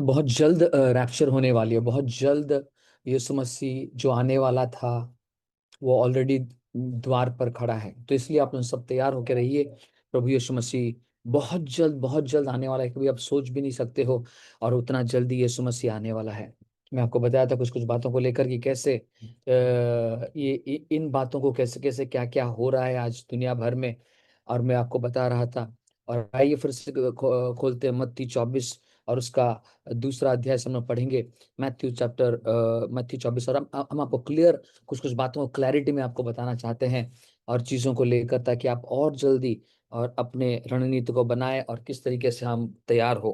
बहुत जल्द रैप्चर होने वाली है, बहुत जल्द यीशु मसीह जो आने वाला था वो ऑलरेडी द्वार पर खड़ा है। तो इसलिए आप लोग सब तैयार होकर रहिए। प्रभु यीशु मसीह बहुत जल्द आने वाला है, कभी आप सोच भी नहीं सकते हो। और उतना जल्दी यीशु मसीह आने वाला है। मैं आपको बताया था कुछ कुछ बातों को लेकर कि कैसे इन बातों को कैसे कैसे क्या क्या हो रहा है आज दुनिया भर में। और मैं आपको बता रहा था। और आइए फिर से खोलते हैं मत्ती 24 और उसका दूसरा अध्याय से हम लोग पढ़ेंगे। मत्ती 24 और हम आपको क्लियर कुछ कुछ बातों को क्लैरिटी में आपको बताना चाहते हैं और चीज़ों को लेकर, ताकि आप और जल्दी और अपने रणनीति को बनाए और किस तरीके से हम तैयार हो।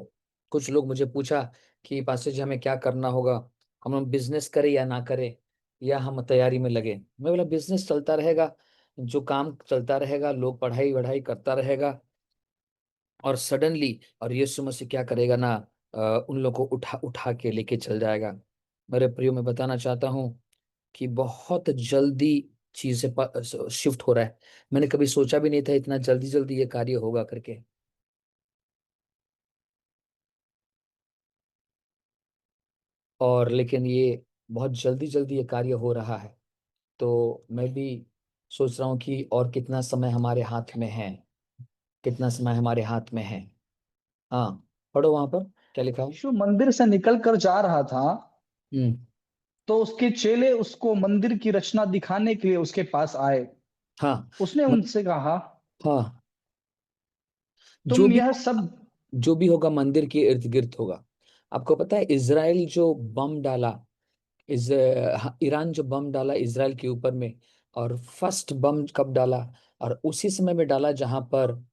कुछ लोग मुझे पूछा कि पास्टर जी हमें क्या करना होगा, हम लोग बिजनेस करें या ना करें, या हम तैयारी में लगे। मैं बोला बिजनेस चलता रहेगा, जो काम चलता रहेगा, लोग पढ़ाई वढ़ाई करता रहेगा। और सडनली और यीशु मसीह क्या करेगा ना, उन लोगों को उठा उठा के लेके चल जाएगा। मेरे प्रियो मैं बताना चाहता हूँ कि बहुत जल्दी चीजें शिफ्ट हो रहा है। मैंने कभी सोचा भी नहीं था इतना जल्दी जल्दी ये कार्य होगा करके। और लेकिन ये बहुत जल्दी जल्दी ये कार्य हो रहा है। तो मैं भी सोच रहा हूँ कि और कितना समय हमारे हाथ में है, कितना समय हमारे हाथ में है। हाँ, पढ़ो वहां पर क्या लिखा है। यीशु मंदिर से निकल कर जा रहा था, हम्म। तो उसके चेले उसको मंदिर की रचना दिखाने के लिए उसके पास आए। हाँ। उसने मत, उनसे कहा, हाँ, जो तुम भी यह सब। जो भी होगा मंदिर के इर्द गिर्द होगा। आपको पता है इजराइल जो बम डाला, ईरान जो बम डाला इजराइल के ऊपर में, और फर्स्ट बम कब डाला, और उसी समय में डाला जहां पर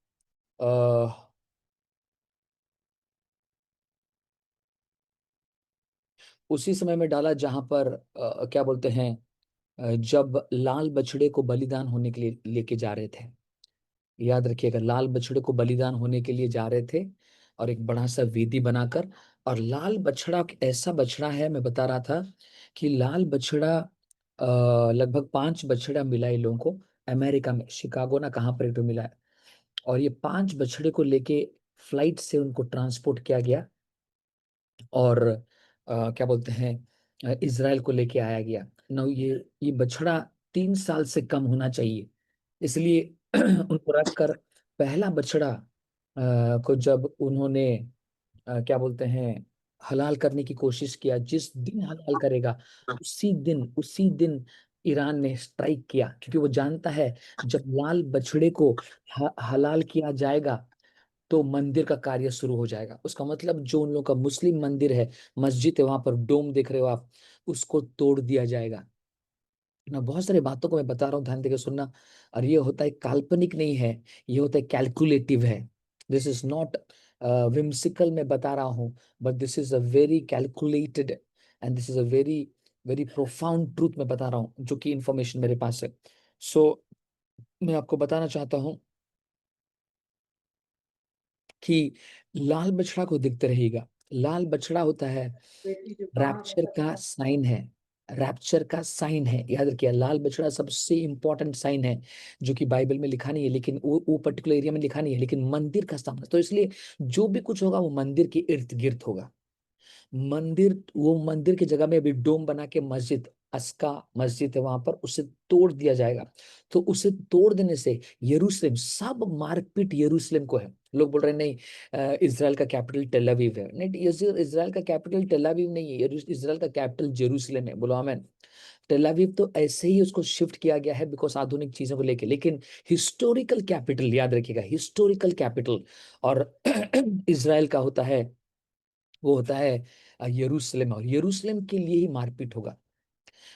उसी समय में डाला जहां पर क्या बोलते हैं, जब लाल बछड़े को बलिदान होने के लिए लेके जा रहे थे। याद रखिएगा, लाल बछड़े को बलिदान होने के लिए जा रहे थे, और एक बड़ा सा वेदी बनाकर। और लाल बछड़ा एक ऐसा बछड़ा है, मैं बता रहा था कि लाल बछड़ा लगभग 5 बछड़ा मिला इन लोगों को अमेरिका में, शिकागो ना कहाँ पर एक तो मिला है। और ये 5 बछड़े को लेके फ्लाइट से उनको ट्रांसपोर्ट किया गया, और क्या बोलते हैं, इजराइल को लेके आया गया ना। ये बछड़ा 3 साल से कम होना चाहिए, इसलिए उनको रखकर पहला बछड़ा को जब उन्होंने क्या बोलते हैं, हलाल करने की कोशिश किया, जिस दिन हलाल करेगा उसी दिन ईरान ने स्ट्राइक किया, क्योंकि वो जानता है जब लाल बछड़े को हलाल किया जाएगा तो मंदिर का कार्य शुरू हो जाएगा। उसका मतलब जो उन लोगों का मुस्लिम मंदिर है, मस्जिद है, वहां पर डोम देख रहे हो आप, उसको तोड़ दिया जाएगा ना। बहुत सारी बातों को मैं बता रहा हूँ, ध्यान देकर सुनना। और ये होता है काल्पनिक नहीं है, ये होता है कैलकुलेटिव है। दिस इज नॉट विम्सिकल मैं बता रहा हूँ, but this is a very calculated and this is a very very profound truth मैं बता रहा हूँ, जो कि इंफॉर्मेशन मेरे पास है। सो मैं आपको बताना चाहता हूँ कि लाल बछड़ा को दिखते रहेगा। लाल बछड़ा होता है रैप्चर का साइन है, रैप्चर का साइन है। याद रखिए, लाल बछड़ा सबसे इंपॉर्टेंट साइन है, जो कि बाइबल में लिखा नहीं है, लेकिन वो पर्टिकुलर एरिया में लिखा नहीं है, लेकिन मंदिर का सामना। तो इसलिए जो भी कुछ होगा वो मंदिर के इर्द गिर्द होगा। वो मंदिर की जगह में अभी डोम बना के मस्जिद, अस्का मस्जिद है वहां पर, उसे तोड़ दिया जाएगा। तो उसे तोड़ देने से यरूशलेम, सब मार्कपीट यरूशलेम को है। लोग बोल रहे हैं नहीं, इजराइल का कैपिटल टेल अवीव है। नहीं, इजराइल का कैपिटल टेल अवीव नहीं है, इजराइल का कैपिटल जेरूशलेम है। बोलो आमेन। टेल अवीव तो ऐसे ही उसको शिफ्ट किया गया है बिकॉज आधुनिक चीजों को लेके, लेकिन हिस्टोरिकल कैपिटल याद रखिएगा, हिस्टोरिकल कैपिटल और इजराइल का होता है, वो होता है यरूशलेम। और यरूशलेम के लिए ही मारपीट होगा,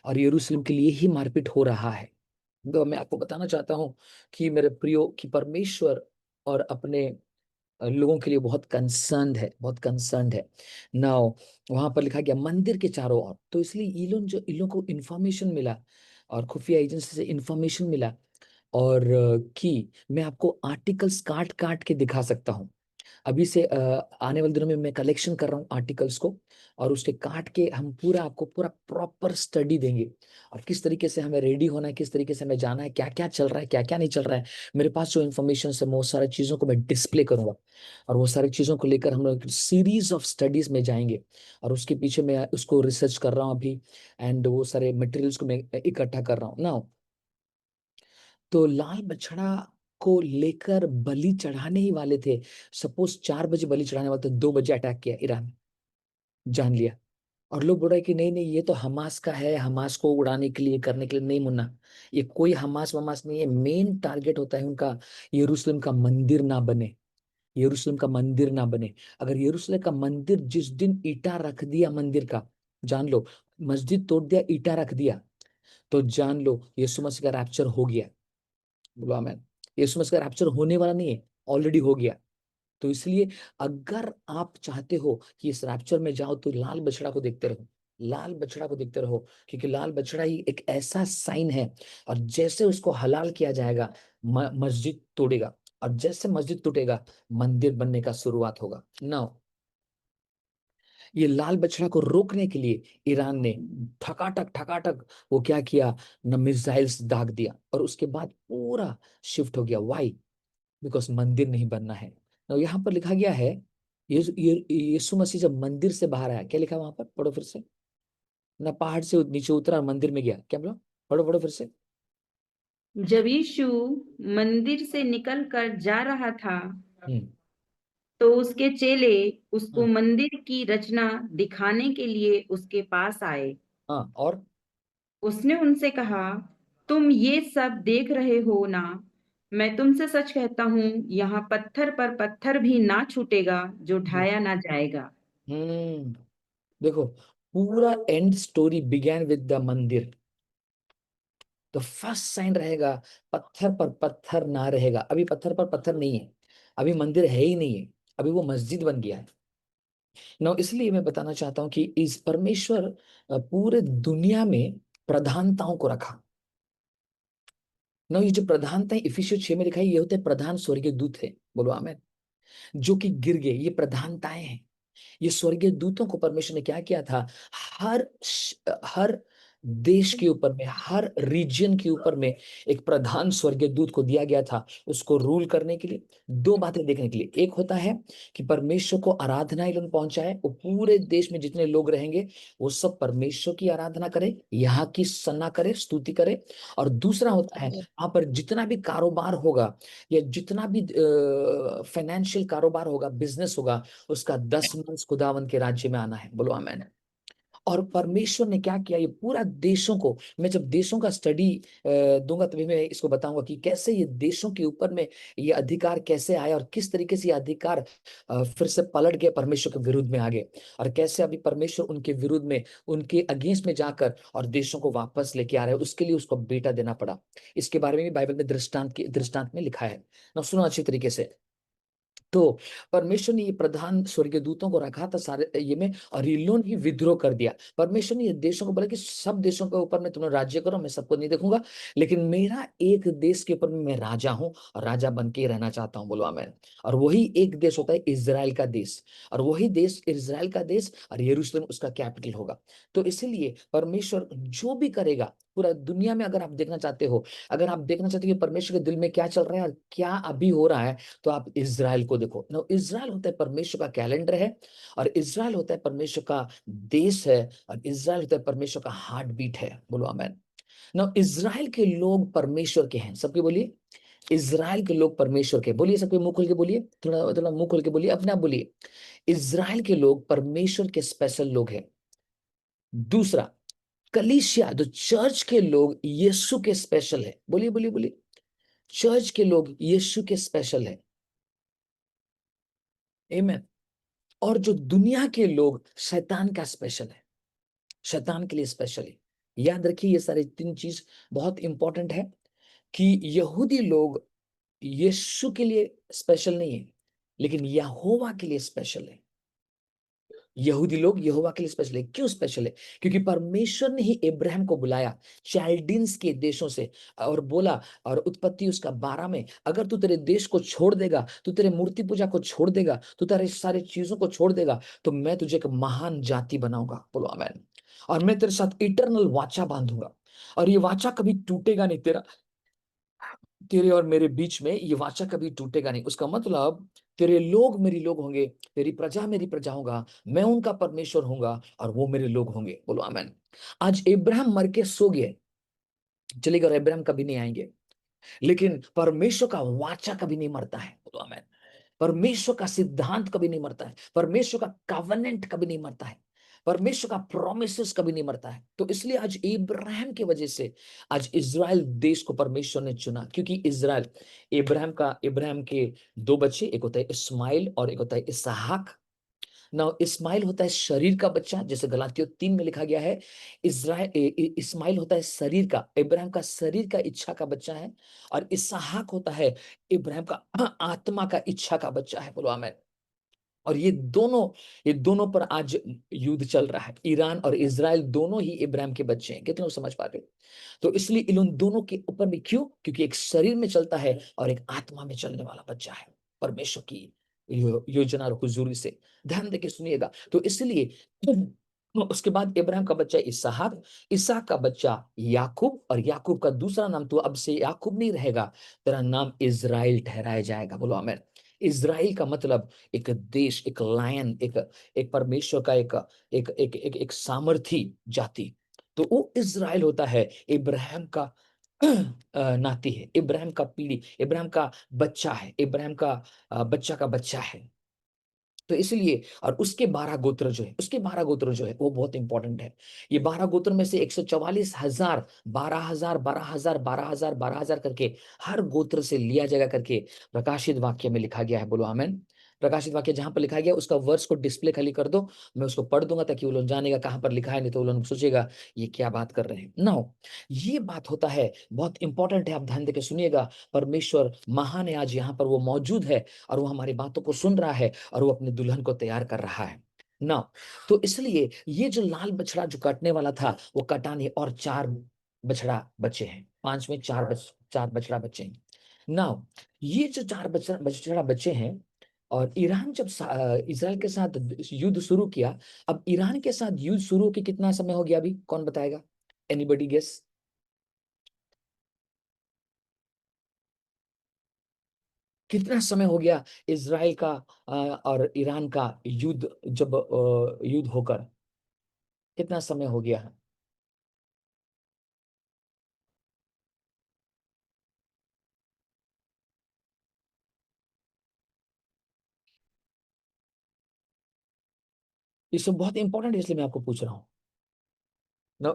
और यरूशलेम के लिए ही मारपीट हो रहा है। तो मैं आपको बताना चाहता हूँ कि मेरे प्रियो की परमेश्वर और अपने लोगों के लिए बहुत कंसर्न्ड है, बहुत कंसर्न्ड है। नाउ वहां पर लिखा गया मंदिर के चारों ओर। तो इसलिए इन लोगों को इंफॉर्मेशन मिला, और खुफिया एजेंसी से इंफॉर्मेशन मिला, और कि मैं आपको आर्टिकल्स काट काट के दिखा सकता हूँ। अभी से आने वाले दिनों में मैं कलेक्शन कर रहा हूँ आर्टिकल्स को, और उसके काट के हम पूरा आपको पूरा प्रॉपर स्टडी देंगे, और किस तरीके से हमें रेडी होना है, किस तरीके से हमें जाना है, क्या क्या चल रहा है, क्या क्या नहीं चल रहा है। मेरे पास जो इन्फॉर्मेशन है, वो सारी चीज़ों को मैं डिस्प्ले करूंगा, और वो सारी चीज़ों को लेकर हम लोग सीरीज ऑफ स्टडीज में जाएंगे, और उसके पीछे मैं उसको रिसर्च कर रहा हूँ अभी, एंड वो सारे मटेरियल्स को मैं इकट्ठा कर रहा हूँ ना। तो लाल बछड़ा को लेकर बलि चढ़ाने ही वाले थे। सपोज 4 बजे बलि चढ़ाने वाले थे, 2 बजे अटैक किया ईरान ने, जान लिया। और लोग बोल रहे हैं कि नहीं नहीं, ये तो हमास का है, हमास को उड़ाने के लिए, करने के लिए। नहीं मुन्ना, ये कोई हमास वमास नहीं है। मेन टारगेट होता है उनका यरूशलेम का मंदिर ना बने, यरूशलेम का मंदिर ना बने। अगर यरूशलेम का मंदिर जिस दिन ईटा रख दिया मंदिर का, जान लो, मस्जिद तोड़ दिया, ईटा रख दिया, तो जान लो यीशु मसीह का रैप्चर हो गया। बोलो आमेन। यीशु मसीह का रैप्चर होने वाला नहीं है, ऑलरेडी हो गया। तो इसलिए अगर आप चाहते हो कि इस रैप्चर में जाओ, तो लाल बछड़ा को देखते रहो, लाल बछड़ा को देखते रहो, क्योंकि लाल बछड़ा ही एक ऐसा साइन है। और जैसे उसको हलाल किया जाएगा, मस्जिद तोड़ेगा, और जैसे मस्जिद टूटेगा, मंदिर बनने का शुरुआत होगा ना। ये लाल बछड़ा को रोकने के लिए ईरान ने ठकाटक ठकाटक वो क्या किया न, मिसाइल्स दाग दिया, और उसके बाद पूरा शिफ्ट हो गया। वाई? बिकॉज मंदिर नहीं बनना है। तो यहाँ पर लिखा गया है, यीशु मसीह जब मंदिर से बाहर आया, क्या लिखा है वहां पर, पढ़ो फिर से। ना पहाड़ से नीचे उतरा और मंदिर में गया, क्या बोला, पढ़ो पढ़ो फिर से। जब यीशु मंदिर से निकल कर जा रहा था, हम्म। तो उसके चेले उसको हाँ। मंदिर की रचना दिखाने के लिए उसके पास आए। हाँ, और उसने उनसे कहा, तुम ये सब देख रहे हो ना? मैं तुमसे सच कहता हूँ, यहाँ पत्थर पर पत्थर भी ना छूटेगा जो ढाया ना जाएगा। हम्म, देखो, पूरा and story began with the मंदिर। तो फर्स्ट साइन रहेगा, पत्थर पर पत्थर ना रहेगा। अभी पत्थर पर पत्थर नहीं है, अभी मंदिर है ही नहीं है, अभी वो मस्जिद बन गया है ना। इसलिए मैं बताना चाहता हूँ कि इस परमेश्वर पूरे दुनिया में प्रधानताओं को रखा ना। ये जो प्रधानताएं इफिसियों 6 में लिखा है, ये होते हैं प्रधान स्वर्गीय दूत है, बोलो आमेन, जो कि गिर गए। ये प्रधानताएं हैं। ये स्वर्गीय दूतों को परमेश्वर ने क्या किया था, हर देश के ऊपर में, हर रीजन के ऊपर में एक प्रधान स्वर्गीय दूत को दिया गया था, उसको रूल करने के लिए, 2 बातें देखने के लिए। एक होता है कि परमेश्वर को आराधना एवं पहुंचाए, वो पूरे देश में जितने लोग रहेंगे वो सब परमेश्वर की आराधना करे, यहाँ की सन्ना करे, स्तुति करे। और दूसरा होता है, वहां पर जितना भी कारोबार होगा, या जितना भी फाइनेंशियल कारोबार होगा, बिजनेस होगा, उसका 10 मंथ खुदावन के राज्य में आना है, बोलो आमेन। और परमेश्वर ने क्या किया, ये पूरा देशों को, मैं जब देशों का स्टडी दूंगा तभी मैं इसको बताऊंगा कि कैसे ये देशों के ऊपर में ये अधिकार कैसे आया, और किस तरीके से ये अधिकार फिर से पलट गए, परमेश्वर के विरुद्ध में आ गए, और कैसे अभी परमेश्वर उनके विरुद्ध में, उनके अगेंस्ट में जाकर और देशों को वापस लेके आ रहे हैं। उसके लिए उसको बेटा देना पड़ा। इसके बारे में भी बाइबल में दृष्टांत में लिखा है ना, सुनो अच्छी तरीके से। तो परमेश्वर ने ये प्रधान स्वर्गीय दूतों को रखा था सारे ये में, और ये लोग ही विद्रोह कर दिया। परमेश्वर ने ये देशों को बोला कि सब देशों के ऊपर में तुम्हें राज्य करो, मैं सबको नहीं देखूंगा, लेकिन मेरा एक देश के ऊपर में मैं राजा हूं, और राजा बन के ही रहना चाहता हूं, बोलो आमेन। और वही एक देश होता है इज़राइल का देश, और वही देश इज़राइल का देश, और यरूशलेम उसका कैपिटल होगा। तो इसीलिए परमेश्वर जो भी करेगा पूरा दुनिया में, अगर आप देखना चाहते हो, अगर आप देखना चाहते हो कि परमेश्वर के दिल में क्या चल रहा है और क्या अभी हो रहा है, तो आप इज़राइल को देखो ना। इज़राइल होता है परमेश्वर का कैलेंडर है, और इज़राइल होता है परमेश्वर का देश है, और इज़राइल होता है परमेश्वर का हार्ट बीट है, बोलो आमेन ना। इज़राइल के लोग परमेश्वर के हैं, सबके बोलिए, इज़राइल के लोग परमेश्वर के, बोलिए सबके मुंह खोल के बोलिए, थोड़ा थोड़ा मुंह खोल के बोलिए, अपने आप बोलिए, इज़राइल के लोग परमेश्वर के स्पेशल लोग हैं। दूसरा, कलीसिया जो चर्च के लोग यीशु के स्पेशल है, बोलिए बोलिए बोलिए, चर्च के लोग यीशु के स्पेशल है, आमेन। और जो दुनिया के लोग शैतान का स्पेशल है, शैतान के लिए स्पेशल है। याद रखिए ये सारे 3 चीज बहुत इंपॉर्टेंट है, कि यहूदी लोग यीशु के लिए स्पेशल नहीं है, लेकिन यहोवा के लिए स्पेशल है। यहूदी लोग यहोवा के लिए स्पेशल है। क्यों स्पेशल है? क्योंकि परमेश्वर ने ही इब्राहिम को बुलाया चाइल्डिन्स के देशों से और बोला, और उत्पत्ति उसका 12 में, अगर तू तेरे देश को छोड़ देगा, तू तेरे मूर्ति पूजा को छोड़ देगा, तू तेरे सारी चीजों को छोड़ देगा, तो मैं तुझे एक महान जाति बनाऊंगा। बोलो आमेन। और मैं तेरे साथ इटरनल वाचा बांधूंगा, और ये वाचा कभी टूटेगा नहीं। तेरे और मेरे बीच में ये वाचा कभी टूटेगा नहीं। उसका मतलब तेरे लोग मेरी लोग होंगे, तेरी प्रजा मेरी प्रजा होगा, मैं उनका परमेश्वर होऊंगा और वो मेरे लोग होंगे। बोलो आमेन। आज इब्राहिम मर के सो गए, चले गए, और इब्राहिम कभी नहीं आएंगे, लेकिन परमेश्वर का वाचा कभी नहीं मरता है। बोलो आमेन। परमेश्वर का सिद्धांत कभी नहीं मरता है, परमेश्वर का कवनेंट कभी नहीं मरता है, परमेश्वर का प्रोमिसेस कभी नहीं मरता है। तो इसलिए आज इब्राहिम की वजह से आज इज़राइल देश को परमेश्वर ने चुना, क्योंकि इज़राइल, इब्राहिम के दो बच्चे, एक होता है इस्माइल और एक होता है इसहाक ना। इस्माइल होता है शरीर का बच्चा, जैसे गलातियों 3 में लिखा गया है। इस्माइल होता है शरीर का, इब्राहिम का शरीर का इच्छा का बच्चा है, और इसहाक होता है इब्राहिम का आत्मा का इच्छा का बच्चा है। बोलो आमेन। और ये दोनों पर आज युद्ध चल रहा है। ईरान और इजराइल दोनों ही इब्राहिम के बच्चे हैं। कितने लोग समझ पा रहे हो? तो इसलिए इन दोनों के ऊपर भी क्यों? क्योंकि एक शरीर में चलता है और एक आत्मा में चलने वाला बच्चा है, परमेश्वर की योजना और हुजूरी से। ध्यान देके सुनिएगा। तो इसलिए उसके बाद इब्राहिम का बच्चा इसहाक, इसहाक का बच्चा याकूब, और याकूब का दूसरा नाम तो अब से याकूब नहीं रहेगा, तेरा नाम इज़राइल ठहराया जाएगा। बोलो आमीन। इज़राइल का मतलब एक देश, एक लायन, एक परमेश्वर का एक सामर्थी जाति। तो वो इज़राइल होता है इब्राहिम का नाती है, इब्राहिम का पीढ़ी, इब्राहिम का बच्चा है, इब्राहिम का बच्चा का बच्चा है। तो इसलिए, और उसके 12 गोत्र जो है, उसके 12 गोत्र जो है वो बहुत इंपॉर्टेंट है। ये 12 गोत्र में से 144,000, 12,000, 12,000, 12,000, 12,000 करके हर गोत्र से लिया जाएगा करके प्रकाशित वाक्य में लिखा गया है। बोलो आमेन। प्रकाशित वाक्य जहां पर लिखा गया उसका वर्स को डिस्प्ले खाली कर दो, मैं उसको पढ़ दूंगा ताकि वो लोग जानेगा कहां पर लिखा है, नहीं तो वो लोग सोचेगा ये क्या बात कर रहे हैं। नाउ ये बात होता है, बहुत इंपॉर्टेंट है, आप ध्यान देकर सुनिएगा। परमेश्वर महान है, आज यहाँ पर वो मौजूद है और वो हमारी बातों को सुन रहा है और वो अपने दुल्हन को तैयार कर रहा है ना। तो इसलिए ये जो लाल बछड़ा जो काटने वाला था वो कटा नहीं, और 4 बछड़ा बचे हैं, 5 में 4 बछड़ा बचे हैं ना। ये जो 4 बछड़ा बचे हैं, और ईरान जब इजराइल के साथ युद्ध शुरू किया, अब ईरान के साथ युद्ध शुरू के कितना समय हो गया अभी, कौन बताएगा? Anybody guess? कितना समय हो गया इजराइल का और ईरान का युद्ध, जब युद्ध होकर कितना समय हो गया है? ये सब बहुत इंपॉर्टेंट है, इसलिए मैं आपको पूछ रहा हूँ। नाउ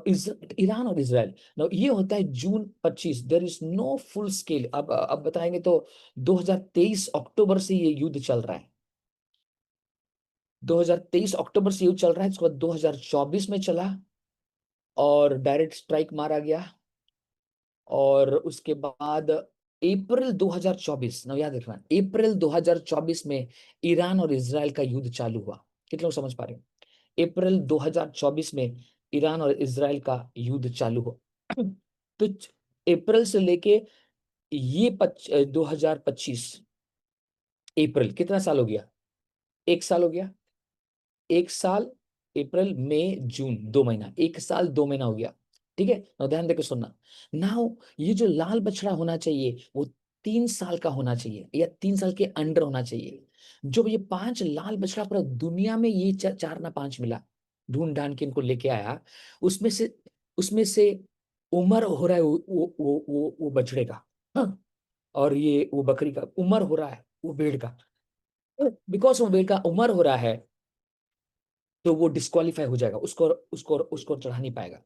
ईरान और इजराइल, नाउ ये होता है June 25, there is no full scale. अब बताएंगे तो 2023 अक्टूबर से ये युद्ध चल रहा है। 2023 अक्टूबर से युद्ध चल रहा है, इसके बाद 2024 में चला और डायरेक्ट स्ट्राइक मारा गया, और उसके बाद अप्रैल 2024, ना याद रखना, अप्रैल 2024 में ईरान और इजराइल का युद्ध चालू हुआ। कितने लोग समझ पा रहे हो? अप्रैल 2024 में ईरान और इजराइल का युद्ध चालू हुआ। तो अप्रैल से लेके ये 2025 अप्रैल, कितना साल हो गया? 1 साल हो गया। 1 साल, अप्रैल मई जून, 2 महीना, 1 साल 2 महीना हो गया। ठीक है ना? ध्यान देकर सुनना। नाउ ये जो लाल बछड़ा होना चाहिए वो 3 साल का होना चाहिए, या 3 साल के अंडर होना चाहिए। जो ये 5 लाल बछड़ा पूरा दुनिया में, ये 4 ना 5 मिला, ढूंढ ढांड के इनको लेके आया, उसमें से उम्र हो रहा है वो बछड़े का, हाँ, और ये वो बकरी का उम्र हो रहा है, वो भेड़ का। बिकॉज वो भेड़ का उम्र हो रहा है तो वो डिस्क्वालीफाई हो जाएगा, उसको चढ़ा नहीं पाएगा।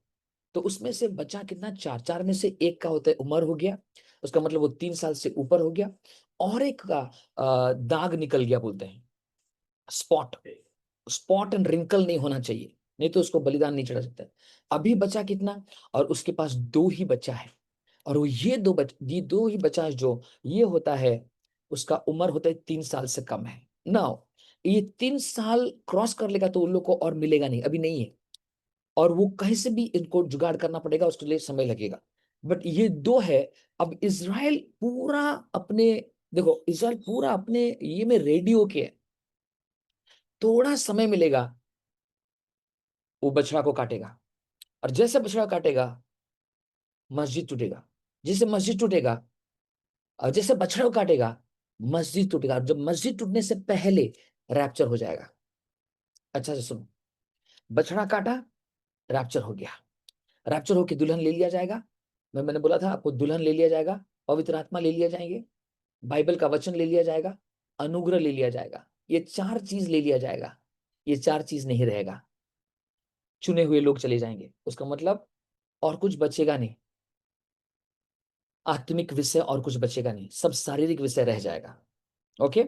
तो उसमें से बचा कितना? 4, 4 में से एक का होता है उम्र हो गया, उसका मतलब वो 3 साल से ऊपर हो गया, और एक का दाग निकल गया, बोलते हैं स्पॉट। स्पॉट एंड रिंकल नहीं होना चाहिए, नहीं तो उसको बलिदान नहीं चढ़ा सकता। अभी बचा कितना? और उसके पास 2 ही बच्चा है, और वो ये 2 ही बच्चा है, जो ये होता है, उसका उम्र होता है 3 साल से कम है। नाउ ये 3 साल क्रॉस कर लेगा तो उन लोग को और मिलेगा नहीं, अभी नहीं है, और वो कहीं से भी इनको जुगाड़ करना पड़ेगा, उसके लिए समय लगेगा। बट ये दो है। अब इज़राइल पूरा अपने, देखो इज़राइल पूरा अपने ये में रेडी होके है, थोड़ा समय मिलेगा वो बछड़ा को काटेगा, और जैसे बछड़ा काटेगा मस्जिद टूटेगा, जैसे मस्जिद टूटेगा, और जैसे बछड़ा को काटेगा मस्जिद टूटेगा, जब मस्जिद टूटने से पहले रैप्चर हो जाएगा। अच्छा से सुनो, बछड़ा काटा, रैप्चर हो गया, रैप्चर होके दुल्हन ले लिया जाएगा। मैंने बोला था आपको, दुल्हन ले लिया जाएगा, पवित्र आत्मा ले लिया जाएंगे, बाइबल का वचन ले लिया जाएगा, अनुग्रह ले लिया जाएगा, ये 4 चीज ले लिया जाएगा। ये 4 चीज नहीं रहेगा, चुने हुए लोग चले जाएंगे, उसका मतलब और कुछ बचेगा नहीं, आत्मिक विषय और कुछ बचेगा नहीं, सब शारीरिक विषय रह जाएगा। ओके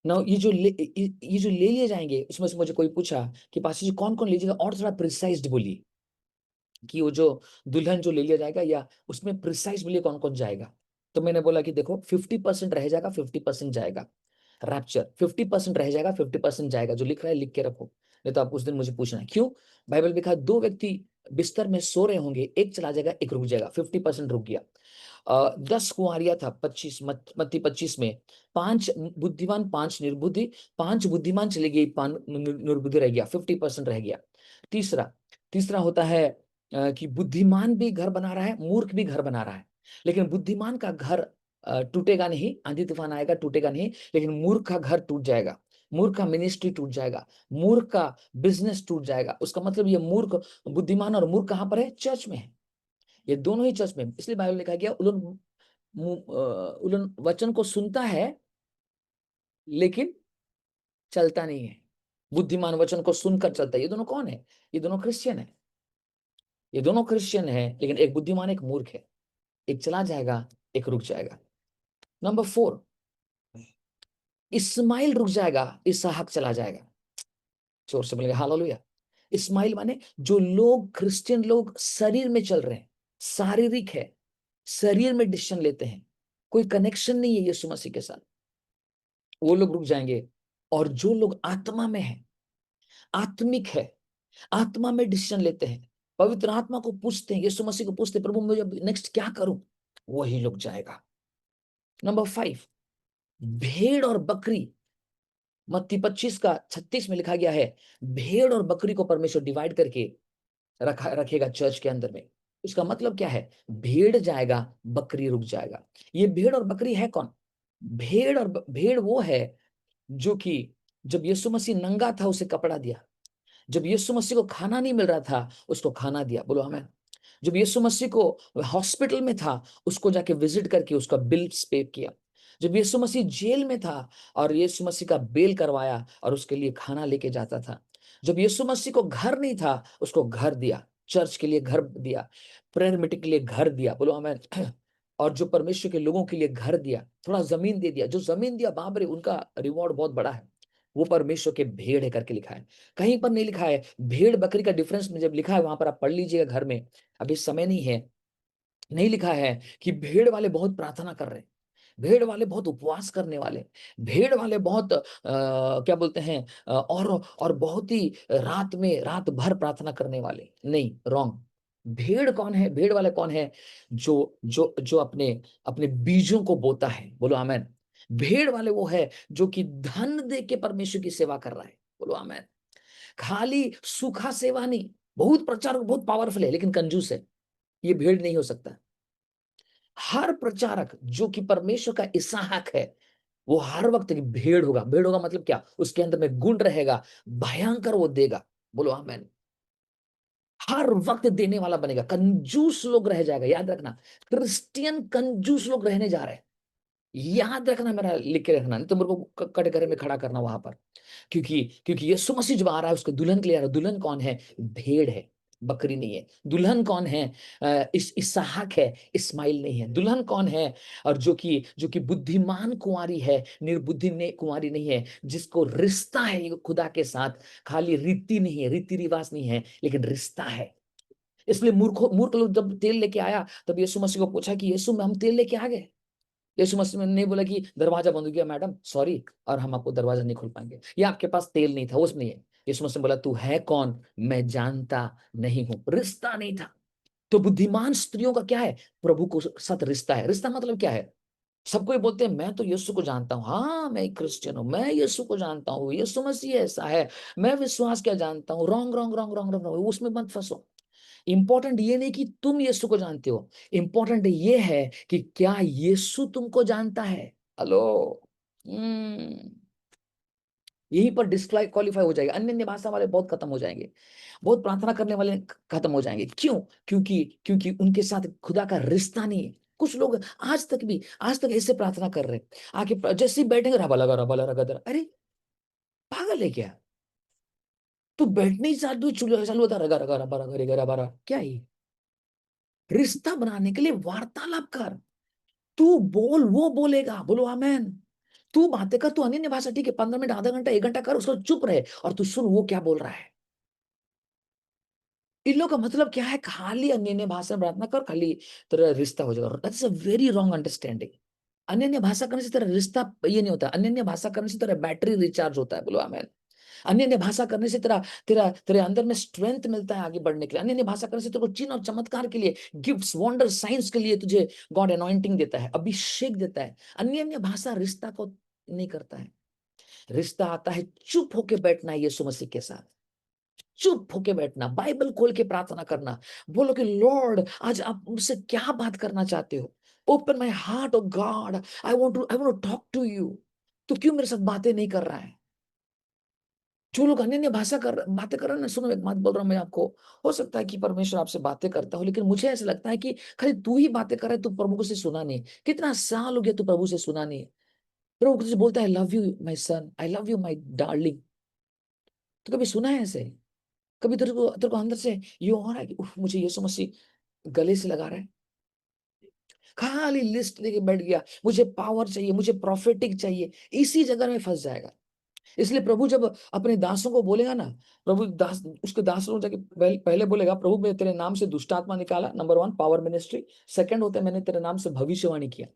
ना, ये जो ले लिए जाएंगे, उसमें से मुझे कोई पूछा कि पास्टर जी कौन कौन लीजिएगा, और थोड़ा प्रिसाइज्ड बोलिए कि वो जो दुल्हन जो ले लिया जाएगा, या उसमें प्रिसाइज बोलिए कौन कौन जाएगा। तो मैंने बोला कि देखो 50% रह जाएगा, 50% जाएगा, रैप्चर 50% रह जाएगा, 50% जाएगा। जो लिख रहा है लिख के रखो, नहीं तो आप उस दिन मुझे पूछना है क्यों। बाइबल में लिखा 2 व्यक्ति बिस्तर में सो रहे होंगे, एक चला जाएगा एक रुक जाएगा, 50% रुक गया। 10 कुंवारियां था, 25 मत्ती 25 में, 5 बुद्धिमान 5 निर्बुद्धि, 5 बुद्धिमान चली गई, 5 निर्बुद्धि रह गया, 50% रह गया। तीसरा तीसरा होता है कि बुद्धिमान भी घर बना रहा है, मूर्ख भी घर बना रहा है, लेकिन बुद्धिमान का घर टूटेगा नहीं, आंधी तूफान आएगा टूटेगा नहीं, लेकिन मूर्ख का घर टूट जाएगा, मूर्ख का मिनिस्ट्री टूट जाएगा, मूर्ख का बिजनेस टूट जाएगा। उसका मतलब ये मूर्ख, बुद्धिमान और मूर्ख कहां पर है, चर्च में है, ये दोनों ही चर्च में है। इसलिए बाइबल में लिखा गया उलन वचन को सुनता है लेकिन चलता नहीं है, बुद्धिमान वचन को सुनकर चलता है। ये दोनों कौन है, ये दोनों क्रिश्चियन है, ये दोनों क्रिश्चियन है, लेकिन एक बुद्धिमान एक मूर्ख है, एक चला जाएगा एक रुक जाएगा। नंबर 4, इस्माइल रुक जाएगा, इसहाक चला जाएगा। जोर से बोलेंगे हालेलुया। इस्माइल माने जो लोग, क्रिश्चियन लोग शरीर में चल रहे हैं, शारीरिक है, शरीर में डिसीजन लेते हैं, कोई कनेक्शन नहीं है यीशु मसीह के साथ, वो लोग रुक जाएंगे। और जो लोग आत्मा में है, आत्मिक है, आत्मा में डिसीजन लेते हैं, पवित्र आत्मा को पूछते हैं, यीशु मसीह को पूछते हैं प्रभु मुझे नेक्स्ट क्या करूं, वही लोग जाएगा। नंबर 5, भेड़ और बकरी, मत्ती 25 का 36 में लिखा गया है, भेड़ और बकरी को परमेश्वर डिवाइड करके रखेगा चर्च के अंदर में। उसका मतलब क्या है, भेड़ जाएगा बकरी रुक जाएगा। ये भेड़ और बकरी है कौन, भेड़ वो है जो कि जब यीशु मसीह नंगा था उसे कपड़ा दिया, जब यीशु मसीह को खाना नहीं मिल रहा था उसको खाना दिया, बोलो हमें। जब यीशु मसीह को हॉस्पिटल में था उसको जाके विजिट करके उसका बिल पे किया। जब यीशु मसीह जेल में था और यीशु मसीह का बेल करवाया और उसके लिए खाना लेके जाता था। जब यीशु मसीह को घर नहीं था उसको घर दिया, चर्च के लिए घर दिया, प्रेयर मीटिंग के लिए घर दिया, बोलो हमें। और जो परमेश्वर के लोगों के लिए घर दिया, थोड़ा जमीन दे दिया, जो जमीन दिया बाप रे उनका रिवॉर्ड बहुत बड़ा है, वो परमेश्वर के भेड़ है करके लिखा है। कहीं पर नहीं लिखा है भेड़ बकरी का डिफरेंस में, जब लिखा है वहां पर आप पढ़ लीजिएगा घर में, अभी समय नहीं है। नहीं लिखा है कि भेड़ वाले बहुत प्रार्थना कर रहे हैं, भेड़ वाले बहुत उपवास करने वाले, भेड़ वाले बहुत क्या बोलते हैं और बहुत ही रात में रात भर प्रार्थना करने वाले, नहीं, रॉन्ग। भेड़ कौन है, भेड़ वाले कौन है, जो जो जो अपने अपने बीजों को बोता है, बोलो आमेन। भेड़ वाले वो है जो कि धन दे के परमेश्वर की सेवा कर रहा है, बोलो आमेन। खाली सूखा सेवा नहीं, बहुत प्रचारक बहुत पावरफुल है लेकिन कंजूस है, ये भेड़ नहीं हो सकता। हर प्रचारक जो कि परमेश्वर का इसहाक है वो हर वक्त की भेड़ होगा। भेड़ होगा मतलब क्या, उसके अंदर में गुण रहेगा, भयंकर वो देगा, बोलो आमेन। हर वक्त देने वाला बनेगा, कंजूस लोग रह जाएगा, याद रखना। क्रिश्चियन कंजूस लोग रहने जा रहे हैं, याद रखना, मेरा लिख के रखना, नहीं तो मेरे को कटघरे में खड़ा करना वहां पर। क्योंकि यीशु मसीह जब आ रहा है उसके दुल्हन के लिए आ रहा है। दुल्हन कौन है, भेड़ है, बकरी नहीं है। दुल्हन कौन है, इसहाक है, इस्माइल नहीं है। दुल्हन कौन है, और जो कि बुद्धिमान कुंवारी है, निर्बुद्धि ने कुंवारी नहीं है, जिसको रिश्ता है खुदा के साथ, खाली रीति नहीं है, रीति रिवाज नहीं है, लेकिन रिश्ता है। इसलिए मूर्ख लोग जब तेल लेके आया तब यीशु मसीह को पूछा कि यीशु में हम तेल लेके आ गए, यीशु मसीह ने नहीं बोला कि दरवाजा बंद हो गया मैडम सॉरी, और हम आपको दरवाजा नहीं खोल पाएंगे, या आपके पास तेल नहीं था, उसमें नहीं है। यीशु मसीह ने बोला, तू है कौन, मैं जानता नहीं हूं। रिश्ता नहीं था। तो बुद्धिमान स्त्रियों का क्या है, प्रभु को साथ रिश्ता है। रिश्ता मतलब क्या है, सबको ये बोलते हैं मैं तो यीशु को जानता हूँ, हाँ मैं एक क्रिश्चियन हूँ, मैं यीशु को जानता हूँ, यीशु मसीह ऐसा है, मैं विश्वास क्या जानता हूँ। Wrong wrong wrong wrong wrong, उसमें मत फंसो। इंपॉर्टेंट ये नहीं कि तुम यीशु को जानते हो, इंपॉर्टेंट ये है कि क्या यीशु तुमको जानता है। हेलो। हम्म यहीं पर डिस्क्वालीफाई हो जाएगा। अन्य अन्य भाषा वाले बहुत खत्म हो जाएंगे, बहुत प्रार्थना करने वाले खत्म हो जाएंगे। क्यों? क्योंकि उनके साथ खुदा का रिश्ता नहीं है। कुछ लोग आज तक ऐसे प्रार्थना कर रहे हैं, आके जैसे ही बैठेंगे रबा लगा दर, अरे पागल है क्या? तू बैठने ही चालू चालू होता रगा रगा रबा रगा रेगा रबा रगा। क्या है? रिश्ता बनाने के लिए वार्तालाप कर। तू बोल, वो बोलेगा, बोलो आमेन। तू बातें कर, तू अन्य भाषा ठीक है, 15 मिनट, आधा घंटा, 1 घंटा कर, उसको चुप रहे और तू सुन वो क्या बोल रहा है। इन लोगों का मतलब क्या है, खाली अन्य भाषा में प्रार्थना कर, खाली तेरा रिश्ता हो जाएगा। That's a very wrong understanding. अन्य भाषा करने से तेरा रिश्ता ये नहीं होता। अन्य भाषा करने से तेरा बैटरी रिचार्ज होता है, बोलो आमेन। अन्य भाषा करने से तेरा तेरा तेरे अंदर में स्ट्रेंथ मिलता है आगे बढ़ने के लिए। अन्य भाषा करने से तेरे को चिन्ह और चमत्कार के लिए, गिफ्ट्स, वंडर, साइंस के लिए तुझे गॉड अनॉइंटिंग देता है, अभिषेक देता है। अन्य भाषा रिश्ता को नहीं करता है। रिश्ता आता है चुप होके बैठना है यीशु मसीह के साथ, चुप होके बैठना, बाइबल खोल के प्रार्थना करना, बोलो कि लॉर्ड आज आप मुझसे क्या बात करना चाहते हो। Open my heart, O God, I want to talk to you. तो क्यों मेरे साथ बातें नहीं कर रहा है? जो लोग अन्य भाषा बातें कर रहे हैं ना, सुनो एक बात बोल रहा हूं मैं आपको। हो सकता है कि परमेश्वर आपसे बातें करता हो, लेकिन मुझे ऐसा लगता है कि खाली तू ही बातें कर रहा है, तू प्रभु से सुना नहीं। कितना साल हो गया तू प्रभु से सुना नहीं। प्रभु तुझे बोलता है love you my son, I love you my darling. तो कभी सुना है ऐसे? कभी तेरे को अंदर से ये हो रहा है कि उफ, मुझे यीशु मसीह गले से लगा रहा है? खाली लिस्ट लेके बैठ गया, मुझे पावर चाहिए, मुझे प्रॉफिटिक चाहिए, इसी जगह में फंस जाएगा। इसलिए प्रभु जब अपने दासों को बोलेगा ना, प्रभु दास उसके दासों को जाके पहले बोलेगा, प्रभु मैं तेरे नाम से दुष्ट आत्मा निकाला, नंबर 1 पावर मिनिस्ट्री। सेकंड होता है मैंने तेरे नाम से भविष्यवाणी किया।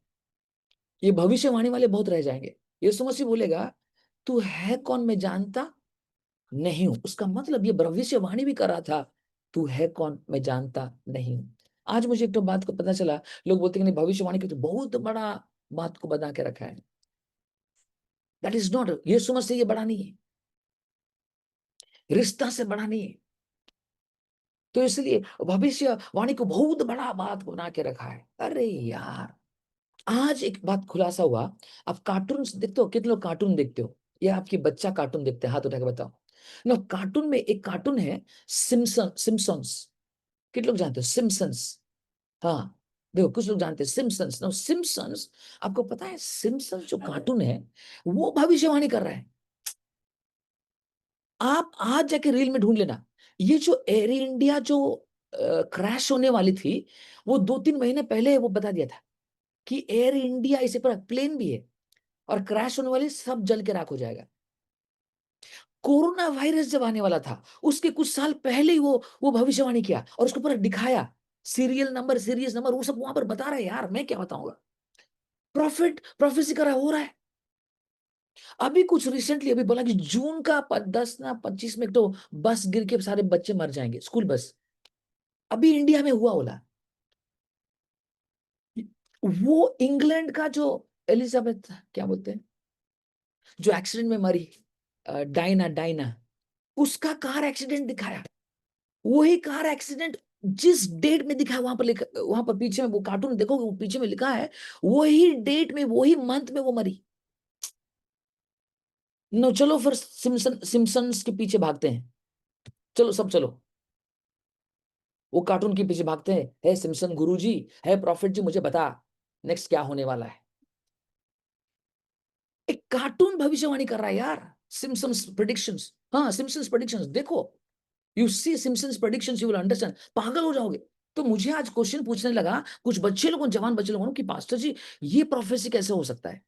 ये भविष्यवाणी वाले बहुत रह जाएंगे। यीशु मसीह बोलेगा तू है कौन, मैं जानता नहीं हूं। उसका मतलब ये भविष्यवाणी भी कर रहा था, तू है कौन, मैं जानता नहीं हूं। आज मुझे एक तो बात को पता चला, लोग बोलते हैं कि नहीं भविष्यवाणी की तो बहुत बड़ा बात को बना के रखा है। दैट इज नॉट, यीशु मसीह ये बड़ा नहीं है, रिश्ता से बड़ा नहीं है। तो इसलिए भविष्यवाणी को बहुत बड़ा बात बना के रखा है। अरे यार, आज एक बात खुलासा हुआ। आप कार्टून देखते हो? कितने लोग कार्टून देखते हो? या आपके बच्चा कार्टून देखते हैं? हाथ उठा के बताओ। नो, कार्टून में एक कार्टून है सिम्पसन्स। कितने लोग जानते हो सिम्पसन्स? हाँ, देखो कुछ लोग जानते हैं सिम्पसन्स। नो, सिम्पसन्स, आपको पता है सिम्पसन्स जो कार्टून है वो भविष्यवाणी कर रहा है। आप आज जाके रील में ढूंढ लेना। ये जो एयर इंडिया जो क्रैश होने वाली थी, वो 2-3 महीने पहले वो बता दिया था कि एयर इंडिया, इसे पर प्लेन भी है और क्रैश होने वाली, सब जल के राख हो जाएगा। कोरोना वायरस जब आने वाला था उसके कुछ साल पहले ही वो भविष्यवाणी किया और उसको पूरा दिखाया, सीरियस नंबर वो सब वहां पर बता रहे हैं। यार मैं क्या बताऊंगा, प्रोफेसी कर रहा हो रहा है। अभी कुछ रिसेंटली अभी बोला कि जून का 10 ना 25 में तो बस गिर के सारे बच्चे मर जाएंगे, स्कूल बस। अभी इंडिया में हुआ बोला। वो इंग्लैंड का जो एलिजाबेथ क्या बोलते हैं, जो एक्सीडेंट में मरी, डायना डायना, उसका कार एक्सीडेंट दिखाया। वही कार एक्सीडेंट जिस डेट में दिखा है वहां पर लिखा, वहां पर पीछे में वो कार्टून देखोगे, वो पीछे में लिखा है वही डेट में वही मंथ में वो मरी। नो, चलो फिर सिम्पसन्स के पीछे भागते हैं। चलो सब चलो, वो कार्टून के पीछे भागते हैं। है सिम्पसन गुरुजी, है प्रॉफिट जी, मुझे बता नेक्स्ट क्या होने वाला है। एक कार्टून भविष्यवाणी कर रहा है यार। सिम्पसन्स प्रेडिक्शंस, हाँ सिम्पसन्स प्रेडिक्शंस देखो। You see Simpsons predictions, you will understand, पागल हो जाओगे। तो मुझे आज क्वेश्चन पूछने लगा कुछ बच्चे लोगों, जवान बच्चे लोगों कि पास्टर जी ये प्रोफेसी कैसे हो सकता है,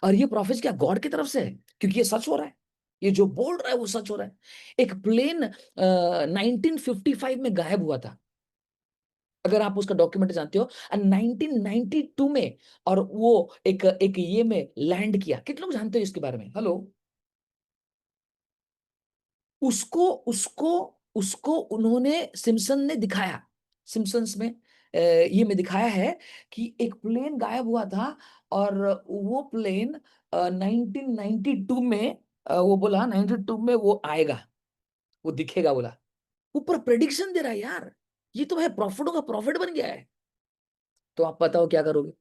और ये प्रोफेसी क्या गॉड की तरफ से है? क्योंकि ये सच हो रहा है, ये जो बोल रहा है वो सच हो रहा है। एक प्लेन 1955 में गायब हुआ था, अगर आप उसका डॉक्यूमेंट जानते हो, 1992 में, और वो एक एक ये में लैंड किया। कितने लोग जानते हो इसके बारे में? हेलो। उसको उसको उसको उन्होंने, सिम्पसन ने दिखाया, सिम्पसन्स में ये में दिखाया है कि एक प्लेन गायब हुआ था, और वो प्लेन 1992 में, वो बोला 92 में वो आएगा, वो दिखेगा बोला। ऊपर प्रेडिक्शन दे रहा है यार, ये तो भाई प्रॉफिटों का प्रॉफिट बन गया है। तो आप बताओ क्या करोगे?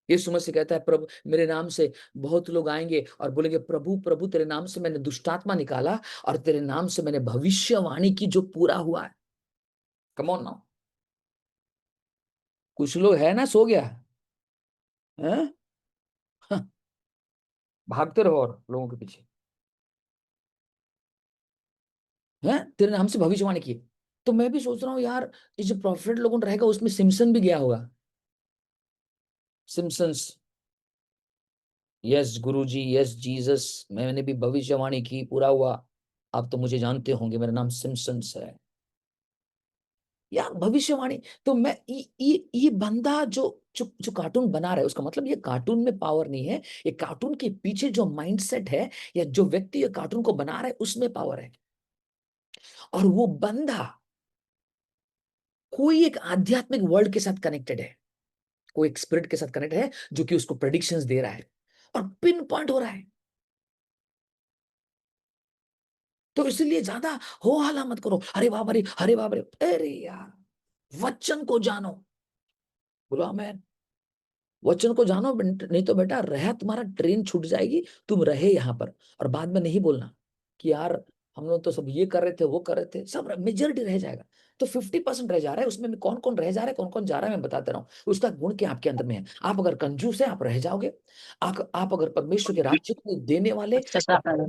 यीशु मसीह कहता है, प्रभु मेरे नाम से बहुत लोग आएंगे और बोलेंगे, प्रभु प्रभु तेरे नाम से मैंने दुष्टात्मा निकाला, और तेरे नाम से मैंने भविष्यवाणी की जो पूरा हुआ है। Come on now. कुछ लोग है ना, सो गया है, हाँ, भागते रहो और लोगों के पीछे, है तेरे नाम से भविष्यवाणी की। तो मैं भी सोच रहा हूँ यार, ये जो प्रॉफिट लोगों ने रहेगा उसमें सिम्पसन भी गया होगा। सिम्पसन्स, यस गुरुजी, यस जीसस, मैंने भी भविष्यवाणी की, पूरा हुआ। आप तो मुझे जानते होंगे, मेरा नाम सिम्पसन्स है यार। भविष्यवाणी। तो मैं ये बंदा जो जो जो कार्टून बना रहा है, उसका मतलब ये कार्टून में पावर नहीं है, ये कार्टून के पीछे जो माइंडसेट है, या जो व्यक्ति ये कार्टून को बना रहा है उसमें पावर है। और वो बंदा कोई एक आध्यात्मिक वर्ल्ड के साथ कनेक्टेड है, कोई एक स्पिरिट के साथ कनेक्ट है, जो कि उसको प्रेडिक्शंस दे रहा है, और पिन पॉइंट हो रहा है। तो इसलिए ज्यादा हो हल्ला मत करो, अरे बाप रे, अरे बाप रे, अरे यार, वचन को जानो। बोलो आमेन। वचन को जानो, नहीं तो बेटा रहा तुम्हारा ट्रेन छूट जाएगी, तुम रहे यहाँ पर। और बाद में नहीं बोलना कि यार हम लोग तो सब ये कर रहे थे, वो कर रहे थे, सब मेजोरिटी रह जाएगा। तो 50% रह जा रहा है, उसमें कौन कौन रह जा रहा है, कौन कौन जा रहा है, मैं बताता रहा हूँ। उसका गुण क्या आपके अंदर में है। आप अगर कंजूस है, आप रह जाओगे। आप अगर परमेश्वर के राज्य को देने वाले, और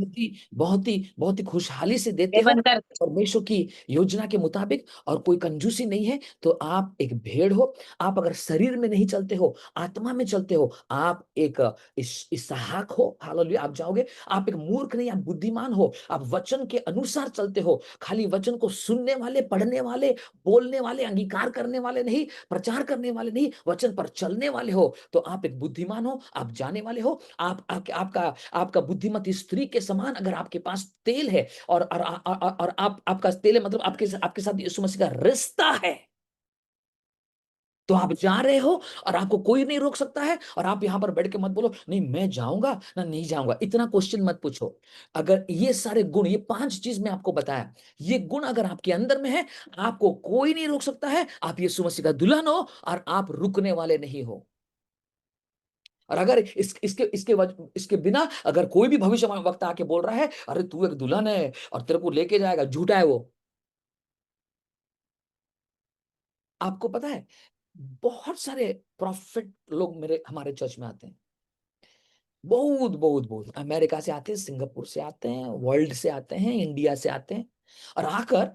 बहुत ही खुशहाली से देते हो परमेश्वर की योजना के मुताबिक, और कोई कंजूसी नहीं है, तो आप एक भेड़ हो। आप अगर शरीर में नहीं चलते हो, आत्मा में चलते हो, आप एक इसहाक हो। हालेलुया। आप जाओगे, आप एक मूर्ख नहीं, आप बुद्धिमान हो। आप वचन के अनुसार चलते हो, खाली वचन को सुनने वाले, पढ़ने वाले, बोलने वाले, अंगीकार करने वाले नहीं, प्रचार करने वाले नहीं, वचन पर चलने वाले हो। तो आप एक बुद्धिमान हो, आप जाने वाले हो। आपका आपका बुद्धिमती स्त्री के समान अगर आपके पास तेल है, और आप आपका तेल है, मतलब आपके आपके साथ यीशु मसीह का रिश्ता है, तो आप जा रहे हो, और आपको कोई नहीं रोक सकता है। और आप यहां पर बैठ के मत बोलो, नहीं मैं जाऊंगा ना, नहीं जाऊंगा, इतना क्वेश्चन मत पूछो। अगर ये सारे गुण, ये 5 चीज मैं आपको बताया, ये गुण अगर आपके अंदर में है, आपको कोई नहीं रोक सकता है। आप यीशु मसीह का दुल्हन हो, और आप रुकने वाले नहीं हो। और अगर इसके बिना अगर कोई भी भविष्य वक्त आके बोल रहा है, अरे तू एक दुल्हन है और तेरे को लेके जाएगा, झूठा है वो। आपको पता है, बहुत सारे प्रॉफिट लोग मेरे हमारे चर्च में आते हैं, बहुत बहुत बहुत, अमेरिका से आते हैं, सिंगापुर से आते हैं, वर्ल्ड से आते हैं, इंडिया से आते हैं, और आकर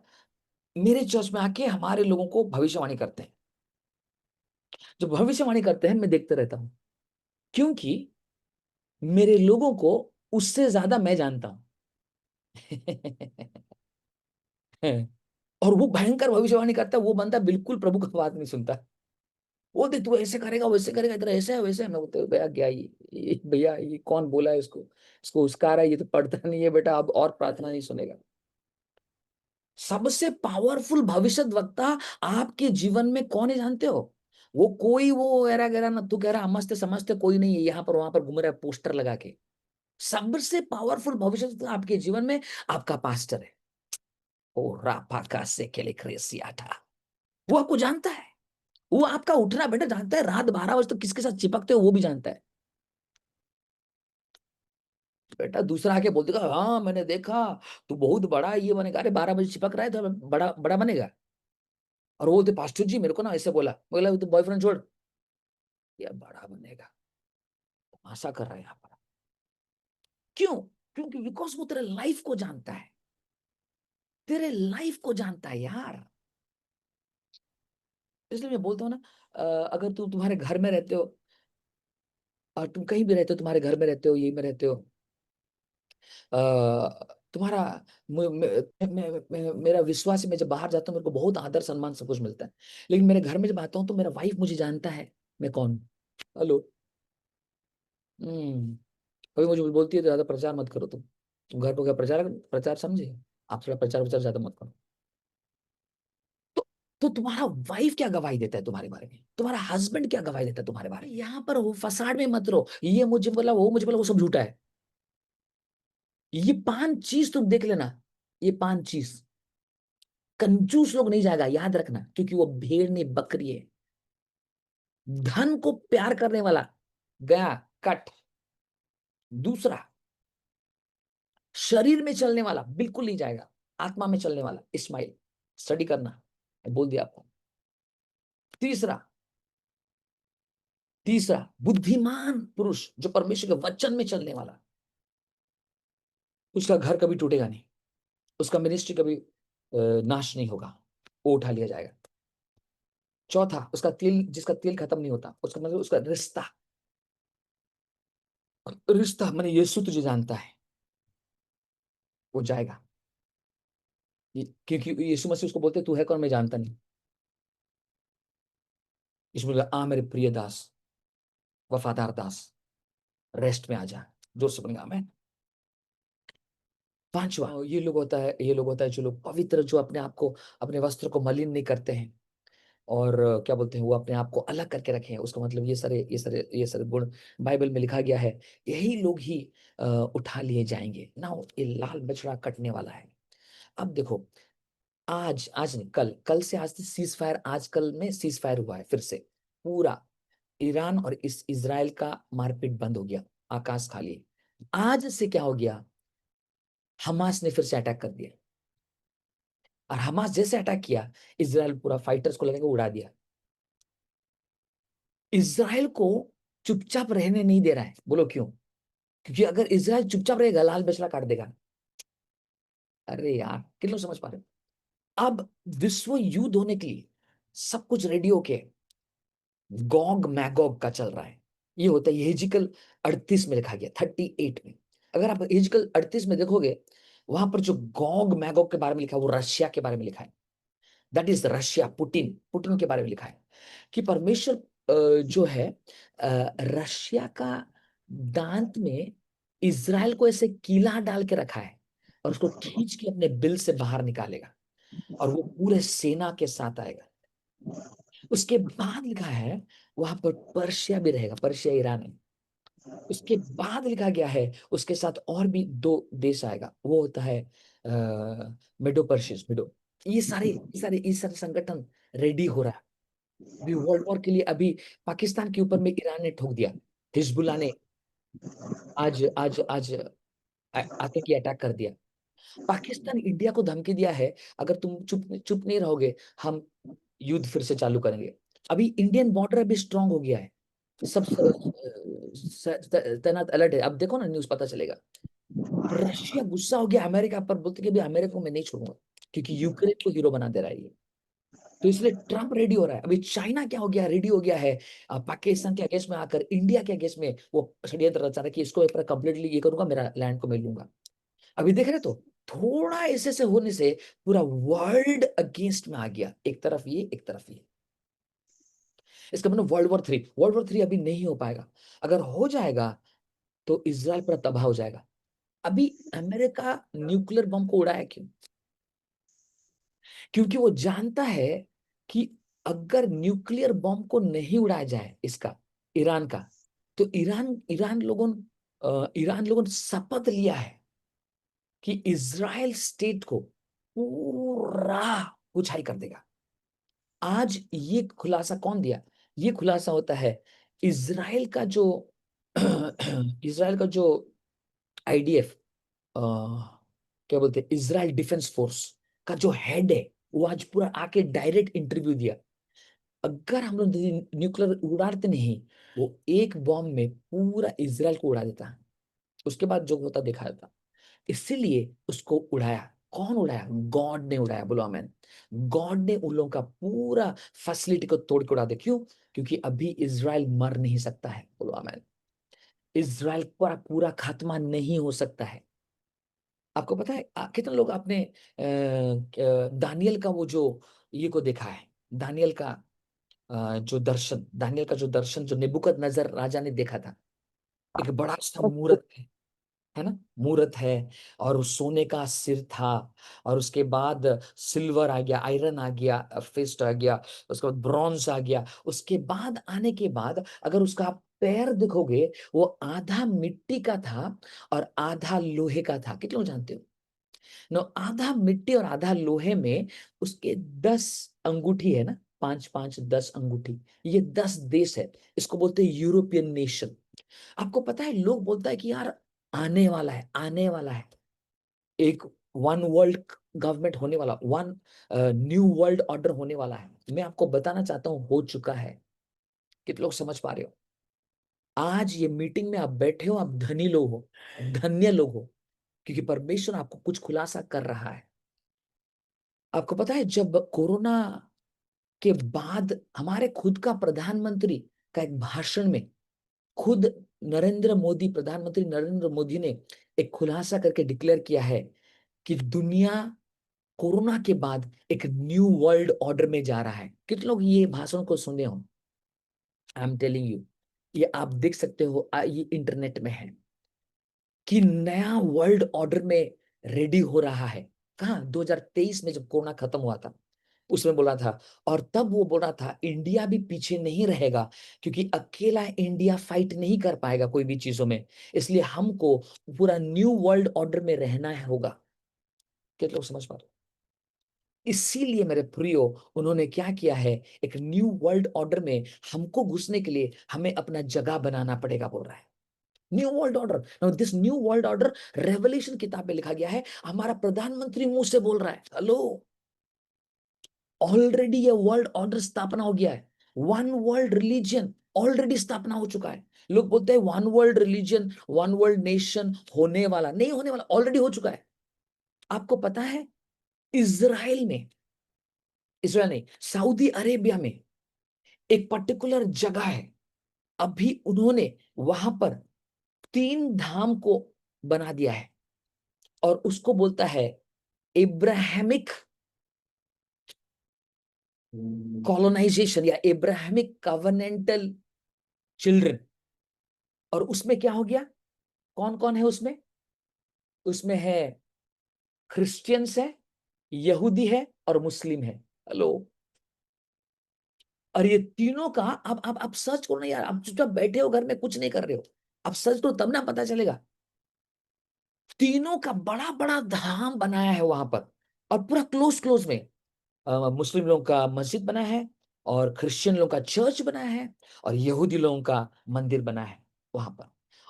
मेरे चर्च में आके हमारे लोगों को भविष्यवाणी करते हैं। जो भविष्यवाणी करते हैं, मैं देखते रहता हूं, क्योंकि मेरे लोगों को उससे ज्यादा मैं जानता हूं। और वो भयंकर भविष्यवाणी करता है, वो बंदा बिल्कुल प्रभु का बात नहीं सुनता। वो देख तू ऐसे करेगा, वैसे करेगा, इतना ऐसे है वैसे है। मैं बोलते भैया क्या भैया ये कौन बोला है इसको, इसको उसका रहा है, ये तो पढ़ता नहीं है बेटा, अब और प्रार्थना नहीं सुनेगा। सबसे पावरफुल भविष्यद्वक्ता आपके जीवन में कौन है जानते हो? वो कोई वो एरा गैरा ना, तू कह रहा समझते समझते कोई नहीं है, यहाँ पर वहां पर घूम रहा है पोस्टर लगा के। सबसे पावरफुल भविष्यद्वक्ता आपके जीवन में आपका पास्टर है। ओ रापा का से केले था। वो आपको जानता है, वो आपका उठना बेटा जानता है, रात 12 बजे तक किसके साथ चिपकते हो वो भी जानता है। बेटा दूसरा आके बोल देगा, हाँ मैंने देखा, तू बहुत बड़ा ये बनेगा। अरे 12 बजे चिपक रहा है तो बड़ा बड़ा बनेगा। और वो बोलते पास्टर जी मेरे को ना ऐसे बोला, बोला तो बॉयफ्रेंड छोड़, ये बड़ा बनेगा। आशा कर रहा है यहाँ पर। क्यों? क्योंकि बिकॉज वो तेरे लाइफ को जानता है, तेरे लाइफ को जानता है यार। इसलिए मैं बोलता हूँ ना, अगर तुम तुम्हारे घर में रहते हो, और तुम कहीं भी रहते हो, तुम्हारे घर में रहते हो, यही में रहते हो, तुम्हारा मेरा विश्वास है, मैं जब बाहर जाता हूँ मेरे को बहुत आदर सम्मान सब कुछ मिलता है, लेकिन मेरे घर में जब आता हूँ तो मेरा वाइफ मुझे जानता है मैं कौन हूँ। हेलो। हम्म। कभी मुझे बोलती है तो ज्यादा प्रचार मत करो तुम घर को क्या प्रचार प्रचार समझे, आप थोड़ा प्रचार प्रचार ज्यादा मत करो। तो तो तुम्हारा वाइफ क्या गवाही देता है तुम्हारे बारे में, तुम्हारा हस्बैंड क्या गवाही देता है तुम्हारे बारे में। यहाँ पर वो फसाड में मत रहो, ये मुझे बोला वो सब झूठा है। ये 5 चीज तुम देख लेना, ये 5 चीज कंजूस लोग नहीं जाएगा, याद रखना, क्योंकि वो भेड़ नहीं बकरी है। धन को प्यार करने वाला गया कट। दूसरा, शरीर में चलने वाला बिल्कुल नहीं जाएगा, आत्मा में चलने वाला इस्माइल, स्टडी करना, मैं बोल दिया आपको। तीसरा, तीसरा बुद्धिमान पुरुष जो परमेश्वर के वचन में चलने वाला, उसका घर कभी टूटेगा नहीं, उसका मिनिस्ट्री कभी नाश नहीं होगा, वो उठा लिया जाएगा। चौथा, उसका तेल, जिसका तेल खत्म नहीं होता, उसका मतलब उसका रिश्ता, रिश्ता मैंने यीशु तुझे जानता है, वो जाएगा। क्योंकि यीशु मसीह उसको बोलते तू है कौन, मैं जानता नहीं। यीशु बोला आ मेरे प्रिय दास, वफादार दास, रेस्ट में आ जा। जोर से बोलेंगे आमेन। पांचवा, ये लोग होता है जो लोग पवित्र, जो अपने आप को, अपने वस्त्र को मलिन नहीं करते हैं, और क्या बोलते हैं, वो अपने आप को अलग करके रखे हैं। उसका मतलब ये सारे गुण बाइबल में लिखा गया है, यही लोग ही उठा लिए जाएंगे ना। ये लाल बछड़ा कटने वाला है। अब देखो, आज नहीं, कल से, आज सीज फायर, आजकल में सीज फायर हुआ है फिर से। पूरा ईरान और इस इजराइल का मारपीट बंद हो गया, आकाश खाली है। आज से क्या हो गया, हमास ने फिर से अटैक कर दिया, और हमास जैसे अटैक किया, इजराइल पूरा फाइटर्स को लगेगा उड़ा दिया। इजराइल को चुपचाप रहने नहीं दे रहा है, बोलो क्यों? क्योंकि अगर इजराइल चुपचाप रहेगा, लाल बछड़ा काट देगा। अरे यार, किन लोग समझ पा रहे हो? अब विश्व युद्ध होने के लिए सब कुछ रेडी होके गॉग मैगॉग का चल रहा है। ये होता है, हेजिकल 38 में लिखा गया, 38 में। अगर आप हेजिकल 38 में देखोगे, वहां पर जो गॉग मैगॉग के बारे में लिखा है, वो रशिया के बारे में लिखा है। That is Russia, Putin, Putin के बारे में लिखा है कि परमेश्वर जो है रशिया का दांत में इज़राइल को ऐसे कीला डाल के रखा है, और उसको खींच के अपने बिल से बाहर निकालेगा, और वो पूरे सेना के साथ आएगा। उसके बाद लिखा है वहां पर पर्शिया भी रहेगा, पर्शिया ईरान है। उसके बाद लिखा गया है उसके साथ और भी 2 देश आएगा, वो होता है मिडो पर्शियस, मिडो। ये सारे संगठन रेडी हो रहा है अभी वर्ल्ड वॉर के लिए। अभी पाकिस्तान के ऊपर में ईरान ने ठोक दिया, हिजबुल्लाह ने आज आज आज आतंकी अटैक कर दिया। पाकिस्तान इंडिया को धमकी दिया है, अगर तुम चुप चुप नहीं रहोगे, हम युद्ध फिर से चालू करेंगे। अभी इंडियन बॉर्डर अभी स्ट्रांग हो गया है, सब तैनात अलर्ट है। अब देखो ना, न्यूज पता चलेगा। रशिया गुस्सा हो गया अमेरिका पर, बोलते कि अभी अमेरिका को मैं नहीं छोड़ूंगा, क्योंकि यूक्रेन को हीरो बना दे रहा है ये। तो इसलिए ट्रम्प रेडी हो रहा है। अभी चाइना क्या हो गया, रेडी हो गया है पाकिस्तान के अगेंस्ट में आकर, इंडिया के अगेंस्ट में वो षड्यंत्र रचा रहा है कि इसको एक कंप्लीटली ये करूंगा, मेरा लैंड को मैं लूंगा। अभी देख रहे, तो थोड़ा ऐसे से होने से पूरा वर्ल्ड अगेंस्ट में आ गया, एक तरफ ये एक तरफ ये। इसका मतलब वर्ल्ड वॉर 3 अभी नहीं हो पाएगा। अगर हो जाएगा तो इजराइल पूरा तबाह हो जाएगा। अभी अमेरिका न्यूक्लियर बम को उड़ाया क्यों? क्योंकि वो जानता है कि अगर न्यूक्लियर बम को नहीं उड़ाया जाए इसका, ईरान का, तो ईरान लोगों ने शपथ लिया है कि इजराइल स्टेट को पूरा कुछाई कर देगा। आज ये खुलासा कौन दिया? ये खुलासा होता है इजराइल का जो इजराइल का जो आईडीएफ, क्या बोलते हैं, इजराइल डिफेंस फोर्स का जो हेड है, वो आज पूरा आके डायरेक्ट इंटरव्यू दिया। अगर हम लोग न्यूक्लियर उड़ाते नहीं, वो एक बॉम्ब में पूरा इजराइल को उड़ा देता, उसके बाद जो होता देखा जाता। इसीलिए उसको उड़ाया। कौन उड़ाया? गॉड ने उड़ाया, बोलो आमेन। गॉड ने उन लोगों का पूरा फैसिलिटी को तोड़ के उड़ा दे। क्यों? क्योंकि अभी इजराइल मर नहीं सकता है, बोलो आमेन। इजराइल पूरा पूरा खात्मा नहीं हो सकता है। आपको पता है कितने लोग आपने दानियल का वो जो ये को देखा है, दानियल का जो दर्शन, दानियल का जो दर्शन जो नेबुकदनेस्सर राजा ने देखा था, एक बड़ा सा मूरत है ना, मूरत है, और उस सोने का सिर था, और उसके बाद सिल्वर आ गया, आयरन आ गया, फिस्ट आ गया, उसके बाद ब्रॉन्ज आ गया, उसके बाद आने के बाद अगर उसका आप पैर देखोगे वो आधा मिट्टी का था और आधा लोहे का था। कितने लोग जानते हो? नो, आधा मिट्टी और आधा लोहे में उसके 10 अंगूठी है ना, 5 5 10 अंगूठी, ये 10 देश है। इसको बोलते हैं यूरोपियन नेशन। आपको पता है लोग बोलता है कि यार आने वाला है, आने वाला है एक वन वर्ल्ड गवर्नमेंट होने वाला, वन न्यू वर्ल्ड ऑर्डर होने वाला है। मैं आपको बताना चाहता हूं हो चुका है। कितने लोग समझ पा रहे हो? आज ये मीटिंग में आप बैठे हो, आप धनी लोग हो, धन्य लोग हो, क्योंकि परमेश्वर आपको कुछ खुलासा कर रहा है। आपको पता है जब कोरोना के बाद हमारे खुद का प्रधानमंत्री का एक भाषण में खुद नरेंद्र मोदी, प्रधानमंत्री नरेंद्र मोदी ने एक खुलासा करके डिक्लेयर किया है कि दुनिया कोरोना के बाद एक न्यू वर्ल्ड ऑर्डर में जा रहा है। कितने लोग ये भाषण को सुने हो? आई एम टेलिंग यू, ये आप देख सकते हो, ये इंटरनेट में है कि नया वर्ल्ड ऑर्डर में रेडी हो रहा है। कहाँ? 2023 में जब कोरोना खत्म हुआ था उसमें बोला था, और तब वो बोला था इंडिया भी पीछे नहीं रहेगा, क्योंकि अकेला इंडिया फाइट नहीं कर पाएगा कोई भी चीजों में, इसलिए हमको पूरा न्यू वर्ल्ड ऑर्डर में रहना है होगा। कितने लोग समझ पा रहे हो? इसीलिए मेरे प्रियो, उन्होंने क्या किया है, एक न्यू वर्ल्ड ऑर्डर में हमको घुसने के लिए हमें अपना जगह बनाना पड़ेगा, बोल रहा है new world order. Now this new world order revelation किताब में लिखा गया है, हमारा प्रधानमंत्री मुंह से बोल रहा है। हेलो, ऑलरेडी ये वर्ल्ड ऑर्डर स्थापना हो गया है। वन वर्ल्ड रिलीजन ऑलरेडी स्थापना हो चुका है। लोग बोलते हैं one world religion, one world nation होने वाला नहीं, होने वाला ऑलरेडी हो चुका है। आपको पता है इजराइल में, इसराइल नहीं, सऊदी अरेबिया में एक पर्टिकुलर जगह है, अभी उन्होंने वहां पर 3 धाम को बना दिया है, और उसको बोलता है इब्राहिमिक कॉलोनाइजेशन या इब्राहिमिक कवर्नेंटल चिल्ड्रन। और उसमें क्या हो गया? कौन कौन है उसमें? उसमें है क्रिश्चियंस है, यहूदी है और मुस्लिम है। हेलो, और ये तीनों का आप सर्च करो ना यार, आप चुपचाप बैठे हो घर में कुछ नहीं कर रहे हो, आप सर्च करो तब ना पता चलेगा। तीनों का बड़ा बड़ा धाम बनाया है वहां पर, और पूरा क्लोज क्लोज में मुस्लिम लोगों का मस्जिद बना है, और क्रिश्चियन लोगों का चर्च बनाया है, और यहूदी लोगों का मंदिर बना है वहां पर।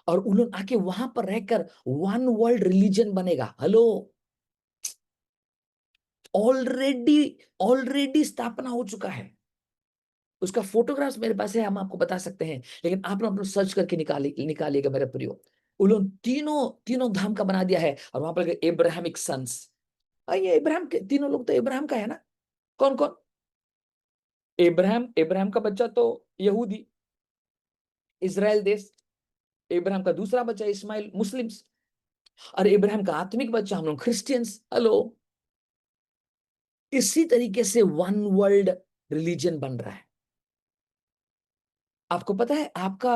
और उन लोग आके वहां पर रहकर वन वर्ल्ड रिलीजन बनेगा। हेलो, ऑलरेडी ऑलरेडी स्थापना हो चुका है। उसका फोटोग्राफ्स मेरे पास है, हम आपको बता सकते हैं, लेकिन आप लोग सर्च करके निकालिएगा मेरे प्रियो। उन लोग तीनों तीनों धाम का बना दिया है, और वहां पर इब्राहिमिक सन्स, ये इब्राहिम के तीनों लोग तो इब्राहिम का है ना। कौन कौन? इब्राहिम, इब्राहिम का बच्चा तो यहूदी, इजराइल देश। इब्राहिम का दूसरा बच्चा इस्माइल, मुस्लिम्स। और इब्राहिम का आत्मिक बच्चा हम लोग क्रिश्चियंस। हेलो, इसी तरीके से वन वर्ल्ड रिलीजन बन रहा है। आपको पता है आपका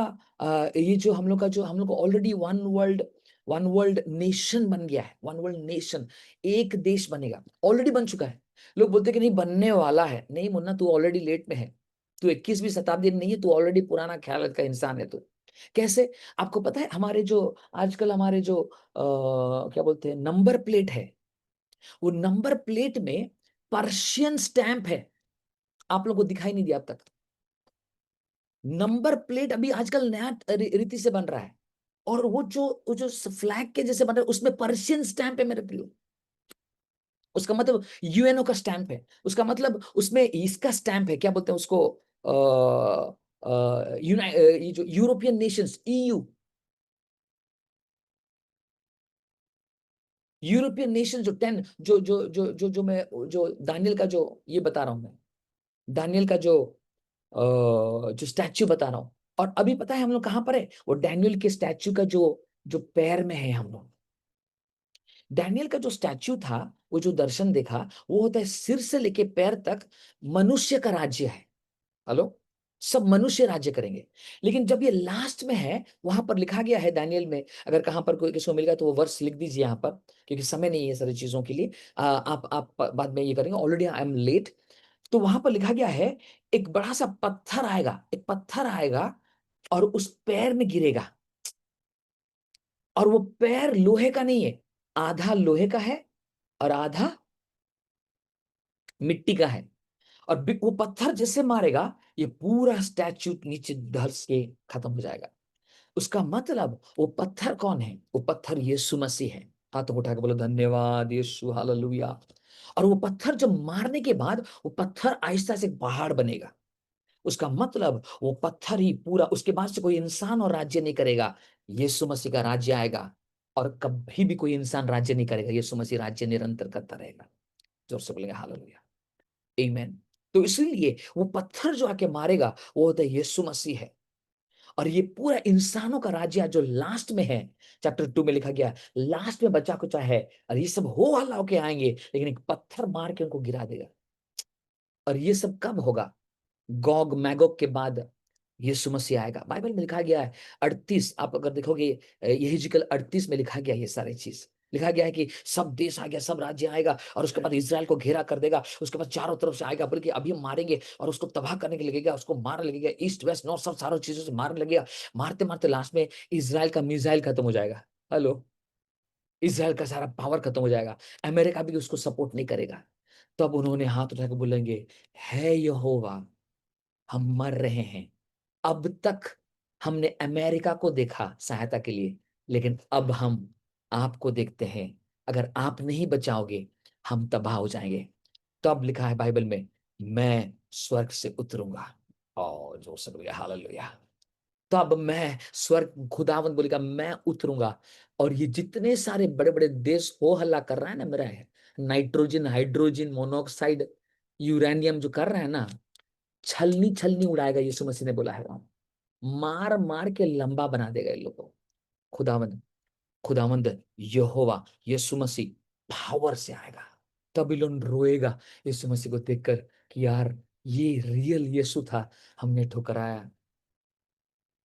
ये जो हम लोग का, जो हम लोग ऑलरेडी वन वर्ल्ड नेशन बन गया है। वन वर्ल्ड नेशन, एक देश बनेगा, ऑलरेडी बन चुका है। लोग बोलते हैं कि नहीं बनने वाला है। नहीं मुन्ना, तू ऑलरेडी लेट में है, तू 21वीं शताब्दी में नहीं है, तू ऑलरेडी पुराना ख्याल का इंसान है तू। कैसे? आपको पता है हमारे जो आजकल हमारे जो क्या बोलते हैं नंबर प्लेट है, वो नंबर प्लेट में पर्शियन स्टैंप है। आप लोगों को दिखाई नहीं दिया अब तक? नंबर प्लेट अभी आजकल नया रीति से बन रहा है, और वो जो फ्लैग के जैसे बन रहा है उसमें पर्शियन स्टैंप है मेरे प्रियो। उसका मतलब यूएनओ का स्टैंप है, उसका मतलब उसमें इसका स्टैंप है, क्या बोलते हैं उसको, ये जो European Nations, EU, European nation जो 10, जो मैं जो दानियल का जो ये बता रहा हूं मैं, दानियल का जो स्टैच्यू बता रहा हूं। और अभी पता है हम लोग कहां पर है? वो डैनियल के स्टैच्यू का जो जो पैर में है हम लोग। डैनियल का जो स्टैच्यू था, वो जो दर्शन देखा, वो होता है सिर से लेके पैर तक मनुष्य का राज्य है। हेलो, सब मनुष्य राज्य करेंगे। लेकिन जब ये लास्ट में है, वहां पर लिखा गया है दानियल में, अगर कहां पर कोई किसी को मिल गया तो वो वर्ष लिख दीजिए यहाँ पर, क्योंकि समय नहीं है सारी चीजों के लिए। आप बाद में ये करेंगे, ऑलरेडी आई एम लेट। तो वहां पर लिखा गया है, एक बड़ा सा पत्थर आएगा, एक पत्थर आएगा और उस पैर में गिरेगा, और वो पैर लोहे का नहीं है, आधा लोहे का है और आधा मिट्टी का है। और वो पत्थर जैसे मारेगा, ये पूरा स्टैच्यू नीचे धस के खत्म हो जाएगा। उसका मतलब वो पत्थर कौन है? वो पत्थर यीशु मसीह है। हाथों को उठा के बोलो धन्यवाद यीशु, हालेलुया। और वो पत्थर जब मारने के बाद वो पत्थर आहिस्ता से पहाड़ बनेगा। उसका मतलब वो पत्थर ही पूरा, उसके बाद से कोई इंसान और राज्य नहीं करेगा, यीशु मसीह का राज्य आएगा। और कभी भी कोई इंसान राज्य नहीं करेगा, यीशु मसीह राज्य निरंतर करता रहेगा। जोर से बोलेंगे हालेलुया, आमीन। तो इसलिए वो पत्थर जो आके मारेगा, वो होता है यीशु मसीह है। और ये पूरा इंसानों का राज्य जो लास्ट में है, चैप्टर 2 में लिखा गया, लास्ट में बचा कुचा है, और ये सब हो हल्ला होके आएंगे, लेकिन एक पत्थर मार के उनको गिरा देगा। और ये सब कब होगा? गोग मैगोग के बाद यीशु मसीह आएगा। बाइबल में लिखा गया है 38, आप अगर देखोगे यहेजकेल 38 में लिखा गया है, ये सारी चीज लिखा गया है कि सब देश आ गया, सब राज्य आएगा, और उसके बाद इजराइल को घेरा कर देगा, उसके बाद चारों तरफ से आएगा, बल्कि अभी मारेंगे और उसको तबाह करने के लगेगा, उसको मारने लगेगा, ईस्ट वेस्ट नॉर्थ सब सारों चीजों से मारने लगेगा। मारते मारते लास्ट में इजराइल का मिसाइल खत्म हो जाएगा। हेलो, इजराइल का सारा पावर खत्म हो जाएगा, अमेरिका भी उसको सपोर्ट नहीं करेगा। तब उन्होंने हाथ उठाकर बोलेंगे, है यहोवा, हम मर रहे हैं। अब तक हमने अमेरिका को देखा सहायता के लिए, लेकिन अब हम आपको देखते हैं। अगर आप नहीं बचाओगे, हम तबाह हो जाएंगे। तो अब लिखा है बाइबल में, मैं स्वर्ग से उतरूंगा। और जो सब बोलिए हालेलुया। तो अब मैं स्वर्ग, खुदावंद बोलेगा मैं उतरूंगा, और ये जितने सारे बड़े बड़े देश हो हल्ला कर रहा है ना मेरा है, नाइट्रोजन, हाइड्रोजन, मोनोऑक्साइड, यूरेनियम जो कर रहा है ना, छलनी छलनी उड़ाएगा, यीशु मसीह ने बोला है वहां। मार मार के लंबा बना देगा इन लोगों को। खुदावंद, खुदावंद यहोवा यीशु मसीह पावर से आएगा। तब इन लोग रोएगा यीशु मसीह को देखकर कि यार ये रियल यीशु था, हमने ठुकराया।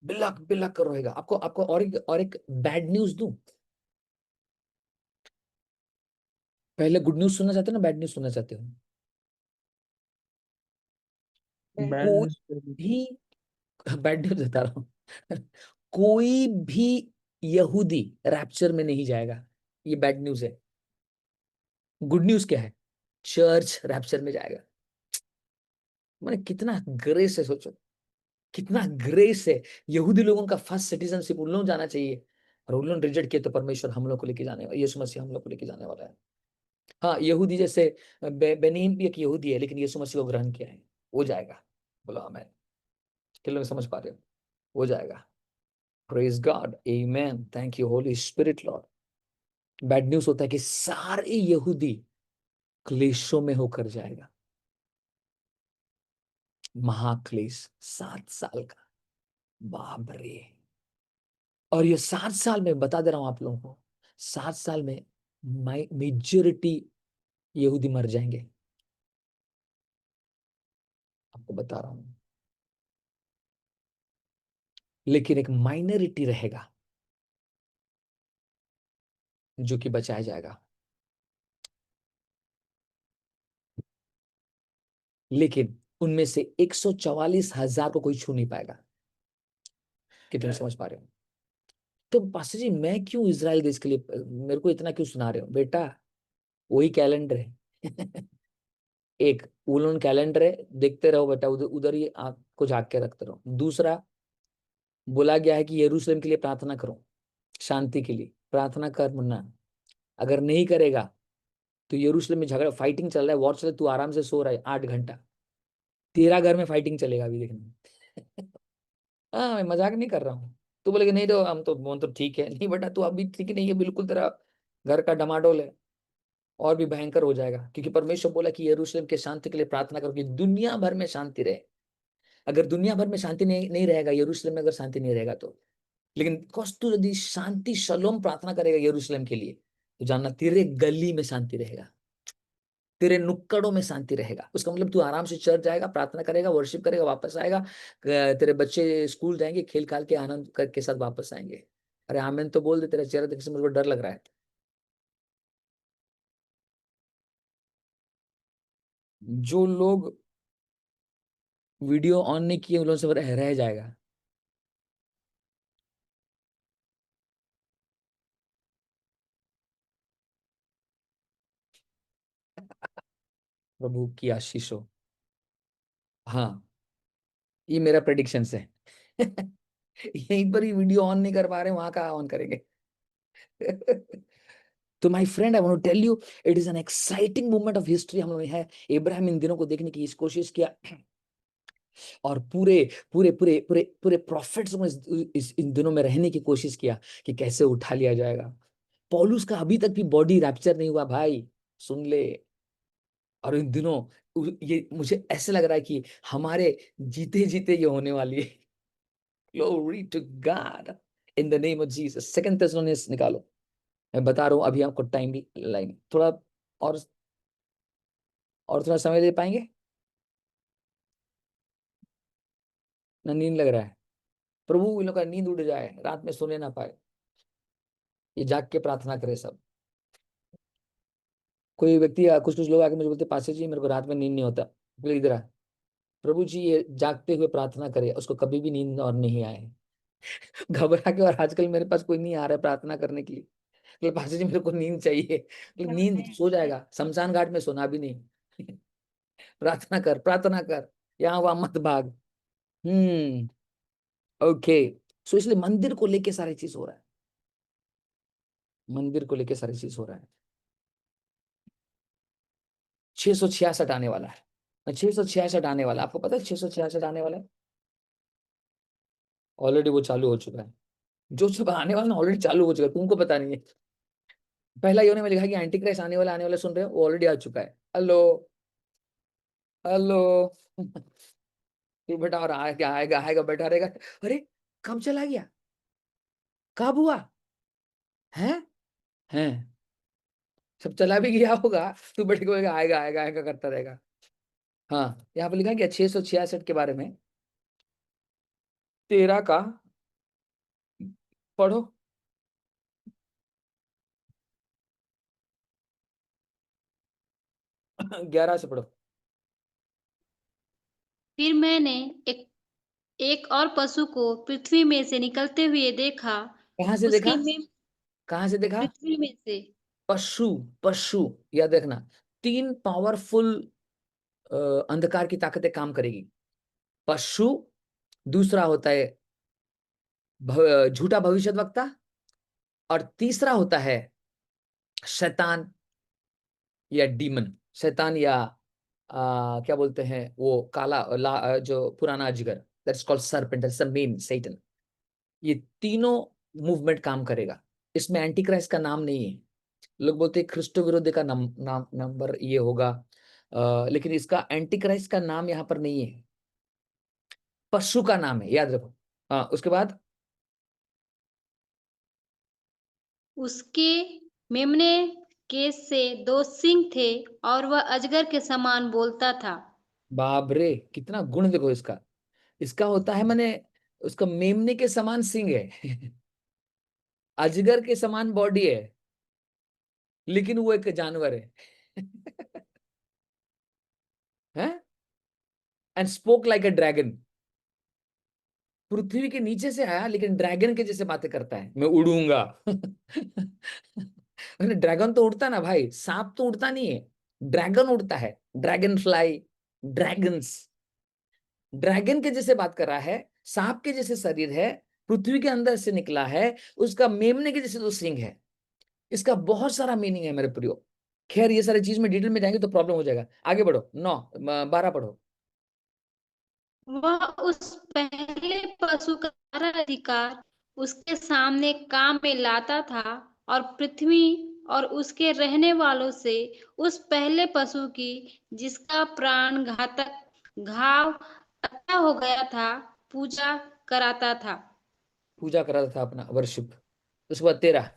बिलक बिलक कर रोएगा। आपको आपको और एक बैड न्यूज दूं? पहले गुड न्यूज सुनना चाहते हो ना बैड न्यूज सुनना चाहते हो? बैड कोई न्यूज। भी, बैड न्यूज बता रहा हूं। कोई भी यहूदी रैप्चर में नहीं जाएगा, ये बैड न्यूज है। गुड न्यूज क्या है? चर्च रैप्चर में जाएगा। मैंने कितना ग्रेस है, सोचो कितना ग्रेस है। यहूदी लोगों का फर्स्ट सिटीजनशिप उन लोगों जाना चाहिए, और उन लोगों ने रिजेक्ट किया, तो परमेश्वर हम लोग को लेके जाने वाला, यीशु मसीह हम लोग को लेके जाने वाला है। हाँ, यहूदी जैसे बेनीन भी एक यहूदी है, लेकिन यीशु मसीह को ग्रहण किया है, वो जाएगा। बोलो आमेन। किन लोग समझ पा रहे हो? हो जाएगा। Praise God, amen, thank you Holi spirit Lord. Bad news होता है कि सारे यहूदी क्लेशों में होकर जाएगा। महाक्लेश 7 साल का, बाप रे। और ये 7 साल में बता दे रहा हूं आप लोगों को, 7 साल में मेजोरिटी यहूदी मर जाएंगे, आपको बता रहा हूं। लेकिन एक माइनॉरिटी रहेगा जो कि बचाया जाएगा। लेकिन उनमें से 144,000 को कोई छू नहीं पाएगा। कितने समझ पा रहे हो? तो पास्टर जी मैं क्यों इजराइल देश के लिए, मेरे को इतना क्यों सुना रहे हो बेटा? वही कैलेंडर है। एक वुलन कैलेंडर है, देखते रहो बेटा, उधर उधर ही आंख को झाँक के रखते रहो। दूसरा, बोला गया है कि यरूशलेम के लिए प्रार्थना करो, शांति के लिए प्रार्थना कर मुन्ना। अगर नहीं करेगा तो यरूशलेम में झगड़ा, फाइटिंग चल रहा है, वॉर चल रहा है, तू आराम से सो रहा है 8 घंटा, तेरा घर में फाइटिंग चलेगा अभी देखना। हाँ, मैं मजाक नहीं कर रहा हूँ। तू बोलेगा नहीं तो हम तो ठीक है, नहीं बेटा तू अभी ठीक नहीं है बिल्कुल, तेरा घर का डमाडोल है, और भी भयंकर हो जाएगा। क्योंकि परमेश्वर बोला कि यरूशलेम के शांति के लिए प्रार्थना करो कि दुनिया भर में शांति रहे। अगर दुनिया भर में शांति नहीं रहेगा, यरूशलेम में अगर शांति नहीं रहेगा तो, लेकिन कौस तू यदि शांति शलोम प्रार्थना करेगा यरूशलेम के लिए, तो जानना तेरे गली में शांति रहेगा, तेरे नुक्कड़ों में शांति रहेगा। उसका मतलब तू आराम से चर्च जाएगा, प्रार्थना करेगा, वर्शिप करेगा, वापस आएगा, तेरे बच्चे स्कूल जाएंगे, खेल खाल के आनंद के साथ वापस आएंगे। अरे आमीन तो बोल दे, तेरा चेहरा देख के मुझे डर लग रहा है। जो लोग वीडियो ऑन नहीं किए उन लोगों से रह जाएगा। प्रभु की आशीष हो। हाँ, ये मेरा प्रेडिक्शन है। यहीं पर ही वीडियो ऑन नहीं कर पा रहे, वहां का ऑन करेंगे। तो my friend, I want to tell you, it is an exciting moment of history हम लोग में है। इब्राहिम इन दिनों को देखने की इस कोशिश किया, और पूरे पूरे पूरे पूरे पूरे प्रॉफिट्स में इन दिनों में रहने की कोशिश किया कि कैसे उठा लिया जाएगा। पौलुस का अभी तक भी बॉडी रैप्चर नहीं हुआ भाई, सुन ले। और इन दिनों ये मुझे ऐसे लग रहा है कि हमारे जीते जीते ये होने वाली है। Glory to God in the name of Jesus. Second Thessalonians निकालो, मैं बता रहा हूं अभी आपको टाइम भी लाइन थोड़ा और थोड़ा समय दे पाएंगे ना? नींद लग रहा है? प्रभु इन लोग का नींद उड़ जाए, रात में सोने ना पाए, ये जाग के प्रार्थना करे सब। कोई व्यक्ति कुछ कुछ लोग आके मुझे बोलते, पास्टर जी मेरे को रात में नींद नहीं होता। बोले इधर आ, प्रभु जी ये जागते हुए प्रार्थना करे, उसको कभी भी नींद और नहीं आए। घबरा के, और आजकल मेरे पास कोई नहीं आ रहा है प्रार्थना करने के लिए। बोले पास्टर जी मेरे को नींद चाहिए। बोले नींद सो जाएगा, शमशान घाट में सोना भी नहीं। प्रार्थना कर, प्रार्थना कर, यहाँ वहां मत भाग। ओके। सो इसलिए मंदिर को लेके सारी चीज हो रहा है, मंदिर को लेके सारी चीज हो रहा है। 666 आने वाला है, 666 आने वाला है। आपको पता है 666 आने वाला है? ऑलरेडी वो चालू हो चुका है। जो सब आने वाला है ऑलरेडी चालू हो चुका है, तुमको पता नहीं है। पहला योने में लिखा कि एंटी क्राइस्ट आने वाला सुन रहे हो, वो ऑलरेडी आ चुका है। Hello, hello. तू बेटा और आएगा आएगा आएगा, बैठा रहेगा। अरे कब चला गया, कब हुआ है? हैं? सब चला भी गया होगा, तू बैठ के बोलेगा आएगा आएगा आएगा करता रहेगा। हाँ, यहाँ पे लिखा गया 666 के बारे में। 13 का पढ़ो। 11 से पढ़ो। फिर मैंने एक एक और पशु को पृथ्वी में से निकलते हुए देखा। कहाँ से देखा? उसके में कहाँ से देखा? पृथ्वी में से पशु। पशु, याद रखना, 3 पावरफुल अंधकार की ताकतें काम करेगी। पशु, दूसरा होता है झूठा भविष्यद्वक्ता, और तीसरा होता है शैतान या डीमन। शैतान या क्या बोलते हैं वो काला जो पुराना अजगर, that's called serpent, that's the main Satan. ये तीनों मूवमेंट काम करेगा। इसमें एंटी क्राइस्ट का नाम नहीं है। लोग बोलते हैं ख्रिस्तो विरोधी का नंबर ये होगा, लेकिन इसका एंटी क्राइस्ट का नाम यहाँ पर नहीं है, पशु का नाम है, याद रखो। उसके बाद उसके मेमने के से 2 सींग थे और वह अजगर के समान बोलता था। बाप रे, कितना गुण देखो इसका। इसका होता है मैंने, उसका मेमने के समान सिंग है। अजगर के समान बॉडी है, लेकिन वो एक जानवर है। हैं? And spoke like a dragon. पृथ्वी के नीचे से आया, लेकिन ड्रैगन के जैसे बातें करता है, मैं उड़ूंगा। ड्रैगन तो उड़ता ना भाई, सांप तो उड़ता नहीं है, ड्रैगन उड़ता है। Dragon fly, dragons. ड्रैगन के जैसे बात कर रहा है, सांप के जैसे शरीर है, पृथ्वी के अंदर से निकला है, उसका मेमने के जैसे 2 सींग है। इसका बहुत सारा मीनिंग है मेरे प्रियो। खैर ये सारी चीज में डिटेल में जाएंगे तो प्रॉब्लम हो जाएगा। आगे बढ़ो, 12 पढ़ो। वह उस पहले पशु का सारा अधिकार उसके सामने काम में लाता था और पृथ्वी और उसके रहने वालों से उस पहले पशु की जिसका प्राण घातक घाव अच्छा हो गया था पूजा कराता था। पूजा करा था अपना वर्शिप। उसके बाद 13।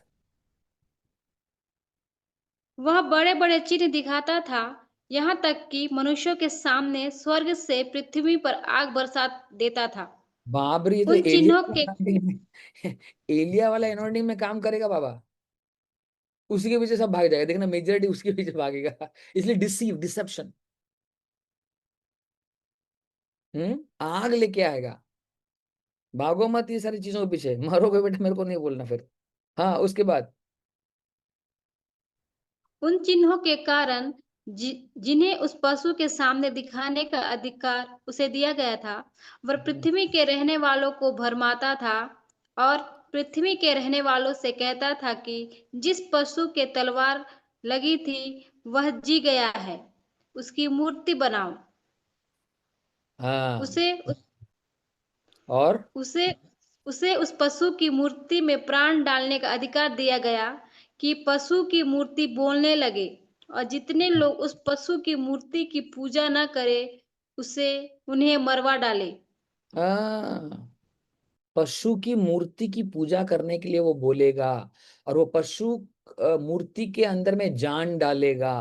वह बड़े-बड़े चिन्ह दिखाता था, यहाँ तक कि मनुष्यों के सामने स्वर्ग से पृथ्वी पर आग बरसा देता था। बाप रे, ये तो उन एलिया चिन्हों वाला के anointing में एलिया वाला anointing में काम करेगा बाबा। उसी के पीछे सब भाग जाएगा, देखना मेजॉरिटी उसके पीछे भागेगा। इसलिए डिसेप्शन, आग लेके आएगा। भागो मत ये सारी चीजों के पीछे, मरोगे बेटा, मेरे को नहीं बोलना फिर। हाँ, उसके बाद उन चिन्हों के कारण जिन्हें उस पशु के सामने दिखाने का अधिकार उसे दिया गया था, वह पृथ्वी के रहने वालों को भरमाता था और पृथ्वी के रहने वालों से कहता था कि जिस पशु के तलवार लगी थी वह जी गया है, उसकी मूर्ति बनाओ। हाँ, उसे और उसे उसे उस पशु की मूर्ति में प्राण डालने का अधिकार दिया गया कि पशु की मूर्ति बोलने लगे, और जितने लोग उस पशु की मूर्ति की पूजा न करें उन्हें मरवा डाले। पशु की मूर्ति की पूजा करने के लिए वो बोलेगा, और वो पशु मूर्ति के अंदर में जान डालेगा।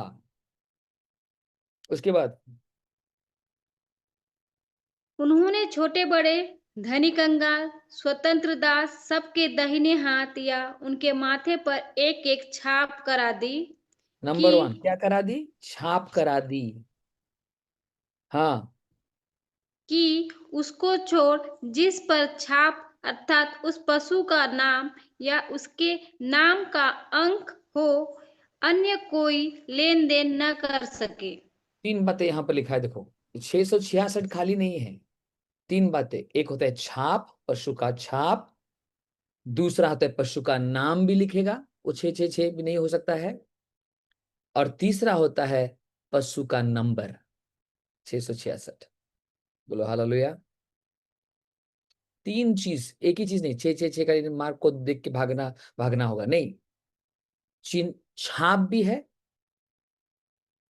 उसके बाद उन्होंने छोटे बड़े, धनी कंगाल, स्वतंत्र दास सबके दाहिने हाथ या उनके माथे पर एक एक छाप करा दी नंबर 1 कि क्या करा दी? छाप करा दी। हाँ, कि उसको छोड़ जिस पर छाप अर्थात उस पशु का नाम या उसके नाम का अंक हो, अन्य कोई लेन देन न कर सके। 3 बातें यहाँ पर लिखा है, देखो 666 खाली नहीं है। 3 बातें, एक होता है छाप, पशु का छाप। दूसरा होता है पशु का नाम भी लिखेगा, वो 666 भी नहीं हो सकता है। और तीसरा होता है पशु का नंबर 666। बोलो हालेलुया। 3 चीज, एक ही चीज नहीं, 666 का मार्क को देख के भागना भागना होगा नहीं। चिन्ह, छाप भी है,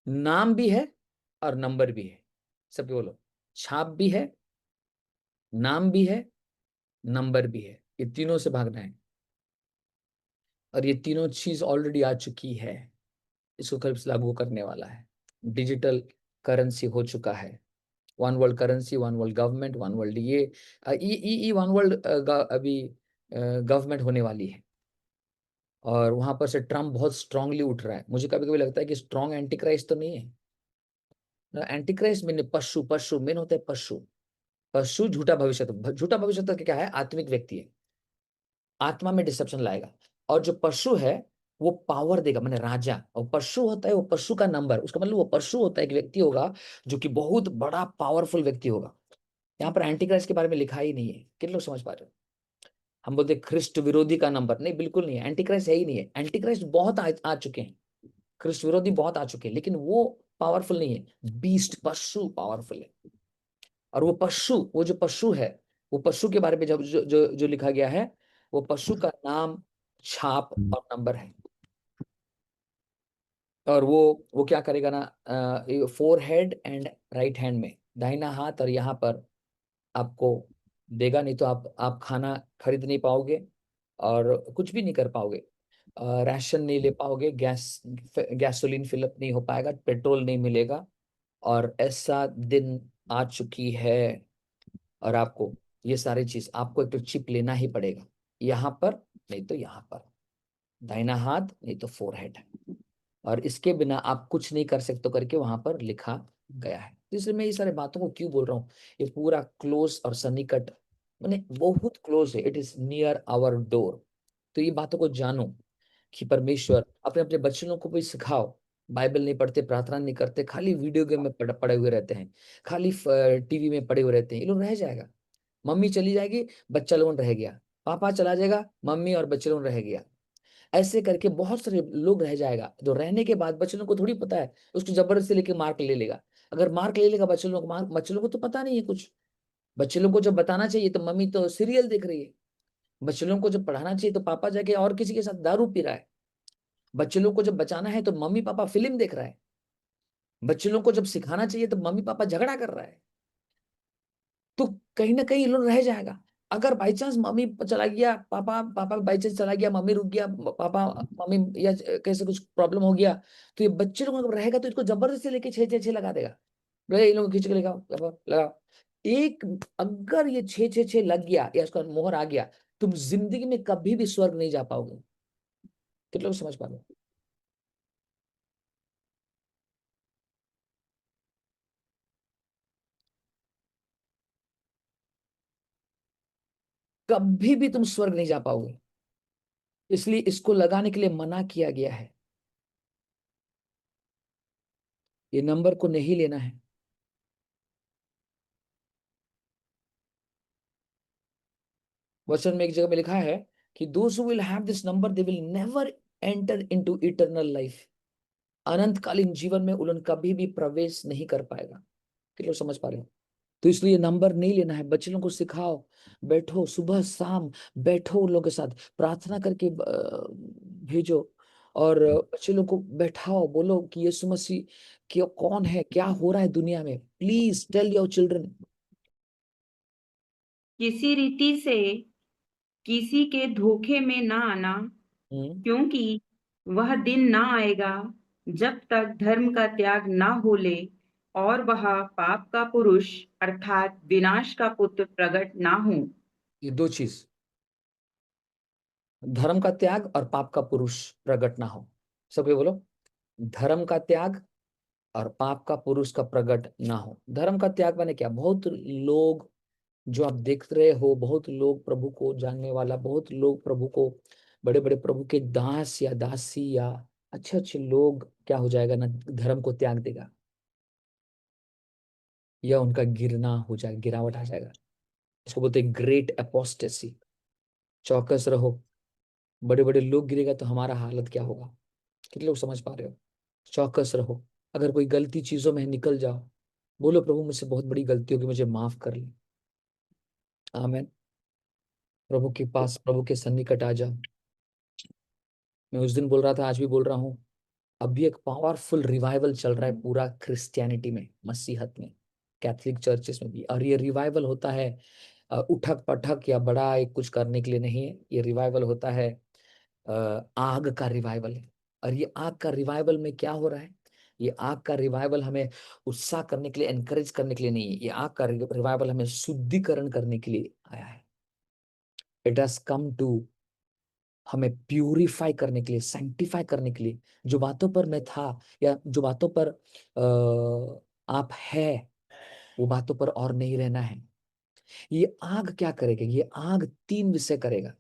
नाम भी है, और नंबर भी है। सबके बोलो, छाप भी है, नाम भी है, नंबर भी है। ये तीनों से भागना है, और ये तीनों चीज ऑलरेडी आ चुकी है। इसको कल से लागू करने वाला है। डिजिटल करेंसी हो चुका है। One world currency, one world government, one world ये वन वर्ल्ड अभी गवर्नमेंट होने वाली है। और वहां पर से ट्रम्प बहुत स्ट्रांगली उठ रहा है। मुझे कभी कभी लगता है कि स्ट्रांग एंटी क्राइस्ट तो नहीं है। एंटी क्राइस्ट मैंने पशु, पशु मेन होता है पशु। पशु झूठा भविष्य, झूठा भविष्य तो क्या है? आत्मिक व्यक्ति है, आत्मा में डिसेप्शन लाएगा। और जो पशु है वो पावर देगा, मैंने राजा। और पशु होता है वो पशु का नंबर, उसका मतलब वो पशु होता है एक व्यक्ति होगा जो कि बहुत बड़ा पावरफुल व्यक्ति होगा। यहाँ पर एंटी क्राइस्ट के बारे में लिखा ही नहीं है। कितने लोग समझ पा रहे हो? हम बोलते ख्रिस्ट विरोधी का नंबर, नहीं, बिल्कुल नहीं है। एंटी क्राइस्ट है ही नहीं है। एंटी क्राइस्ट बहुत आ चुके हैं, ख्रिस्ट विरोधी बहुत आ चुके हैं, लेकिन वो पावरफुल नहीं है। बीस्ट, पशु पावरफुल है। और वो पशु, वो जो पशु है, वो पशु के बारे में जब जो लिखा गया है, वो पशु का नाम, छाप और नंबर है। और वो क्या करेगा ना, four head and right hand में, दाहिना हाथ, और यहाँ पर आपको देगा। नहीं तो आप खाना खरीद नहीं पाओगे, और कुछ भी नहीं कर पाओगे। राशन नहीं ले पाओगे, गैसोलीन फिलअप नहीं हो पाएगा, पेट्रोल नहीं मिलेगा। और ऐसा दिन आ चुकी है। और आपको ये सारी चीज, आपको एक तो चिप लेना ही पड़ेगा, यहाँ पर नहीं तो यहाँ पर, दाहिना हाथ नहीं तो फोरहेड। और इसके बिना आप कुछ नहीं कर सकते करके वहां पर लिखा गया है। तो इसलिए मैं ये सारी बातों को क्यों बोल रहा हूँ, ये पूरा क्लोज और सन्निकट, मैंने बहुत क्लोज है, it is near our door. तो ये बातों को जानो कि परमेश्वर अपने अपने बच्चों को भी सिखाओ। बाइबल नहीं पढ़ते, प्रार्थना नहीं करते, खाली वीडियो गेम में पड़े हुए रहते हैं, खाली टीवी में पड़े हुए रहते हैं, ये लोग रह जाएगा। मम्मी चली जाएगी, बच्चा लोग रह गया। पापा चला जाएगा, मम्मी और बच्चे लोग रह गया। ऐसे करके बहुत सारे लोग रह जाएगा, जो रहने के बाद बच्चे लोग को थोड़ी पता है, उसको जबरदस्ती लेके मार्क ले लेगा। अगर मार्क ले लेगा बच्चे लोग, मार्क बच्चे लोग को तो पता नहीं है कुछ। बच्चे लोग को जब बताना चाहिए तो मम्मी तो सीरियल देख रही है। बच्चे लोग को जब पढ़ाना चाहिए तो पापा जाके और किसी के साथ दारू पी रहा है। बच्चे लोग को जब बचाना है तो मम्मी पापा फिल्म देख रहा है। बच्चे लोग को जब सिखाना चाहिए तो मम्मी पापा झगड़ा कर रहा है। तो कहीं ना कहीं लोग रह जाएगा। अगर बाई चांस मम्मी चला गया, पापा पापा बाई चांस चला गया, मम्मी रुक गया, पापा मम्मी या कैसे कुछ प्रॉब्लम हो गया, तो ये बच्चे लोगों को रहेगा तो इसको जबरदस्ती लेके 6 6 6 लगा देगा, बोले इन लोग खींच के लगाओ लगाओ। एक अगर ये 6 6 6 लग गया या इसका मोहर आ गया, तुम जिंदगी में कभी भी स्वर्ग नहीं जा पाओगे। कितने लोग समझ पा रहे हो? कभी भी तुम स्वर्ग नहीं जा पाओगे, इसलिए इसको लगाने के लिए मना किया गया है। ये नंबर को नहीं लेना है। वचन में एक जगह में लिखा है कि those who will have this number they will never enter into eternal life. अनंतकालीन जीवन में उन्होंने कभी भी प्रवेश नहीं कर पाएगा। कितने लोग समझ पा रहे हो? तो इसलिए नंबर नहीं लेना है। बच्चे लोगों को सिखाओ, बैठो सुबह शाम, बैठो उन लोगों के साथ प्रार्थना करके भेजो, और बच्चे लोग को बैठाओ, बोलो कि यीशु मसीह क्यों, कौन है, क्या हो रहा है दुनिया में। Please tell your children. किसी रीति से किसी के धोखे में ना आना, क्योंकि वह दिन ना आएगा जब तक धर्म का त्याग ना हो ले और वह पाप का पुरुष अर्थात विनाश का पुत्र प्रकट ना हो। ये दो चीज, धर्म का त्याग और पाप का पुरुष प्रकट ना हो। सबके बोलो, धर्म का त्याग और पाप का पुरुष का प्रकट ना हो। धर्म का त्याग माने क्या? बहुत लोग जो आप देख रहे हो, बहुत लोग प्रभु को जानने वाला, बहुत लोग प्रभु को, बड़े बड़े प्रभु के दास या दासी या अच्छे अच्छे लोग क्या हो जाएगा ना, धर्म को त्याग देगा या उनका गिरना हो जाएगा, गिरावट आ जाएगा। इसको बोलते हैं ग्रेट एपोस्टेसी। चौकस रहो, बड़े बड़े लोग गिरेगा तो हमारा हालत क्या होगा। कितने लोग समझ पा रहे हो? चौकस रहो। अगर कोई गलती चीजों में निकल जाओ, बोलो प्रभु मुझसे बहुत बड़ी गलती होगी, मुझे माफ कर ले। आमीन। प्रभु के पास, प्रभु के सन्निकट आ जाओ। मैं उस दिन बोल रहा था, आज भी बोल रहा हूँ, अभी एक पावरफुल रिवाइवल चल रहा है पूरा क्रिश्चियनिटी में, मसीहत में, कैथलिक चर्चेस में भी। और ये रिवाइवल होता है उठक पटक या बड़ा एक कुछ करने के लिए नहीं है। ये रिवाइवल होता है आग का रिवाइवल है। और ये आग का रिवाइवल में क्या हो रहा है? ये आग का रिवाइवल हमें उत्साह करने के लिए, एनकरेज करने के लिए नहीं है। ये आग का रिवाइवल हमें शुद्धिकरण करने के लिए आया है। इट हैज कम टू हमें प्यूरिफाई करने के लिए, सैंक्टिफाई करने के लिए। जो बातों पर मैं था या जो बातों पर आप है, वो बातों पर और नहीं रहना है। ये आग क्या करेगा? ये आग 3 विषय करेगा।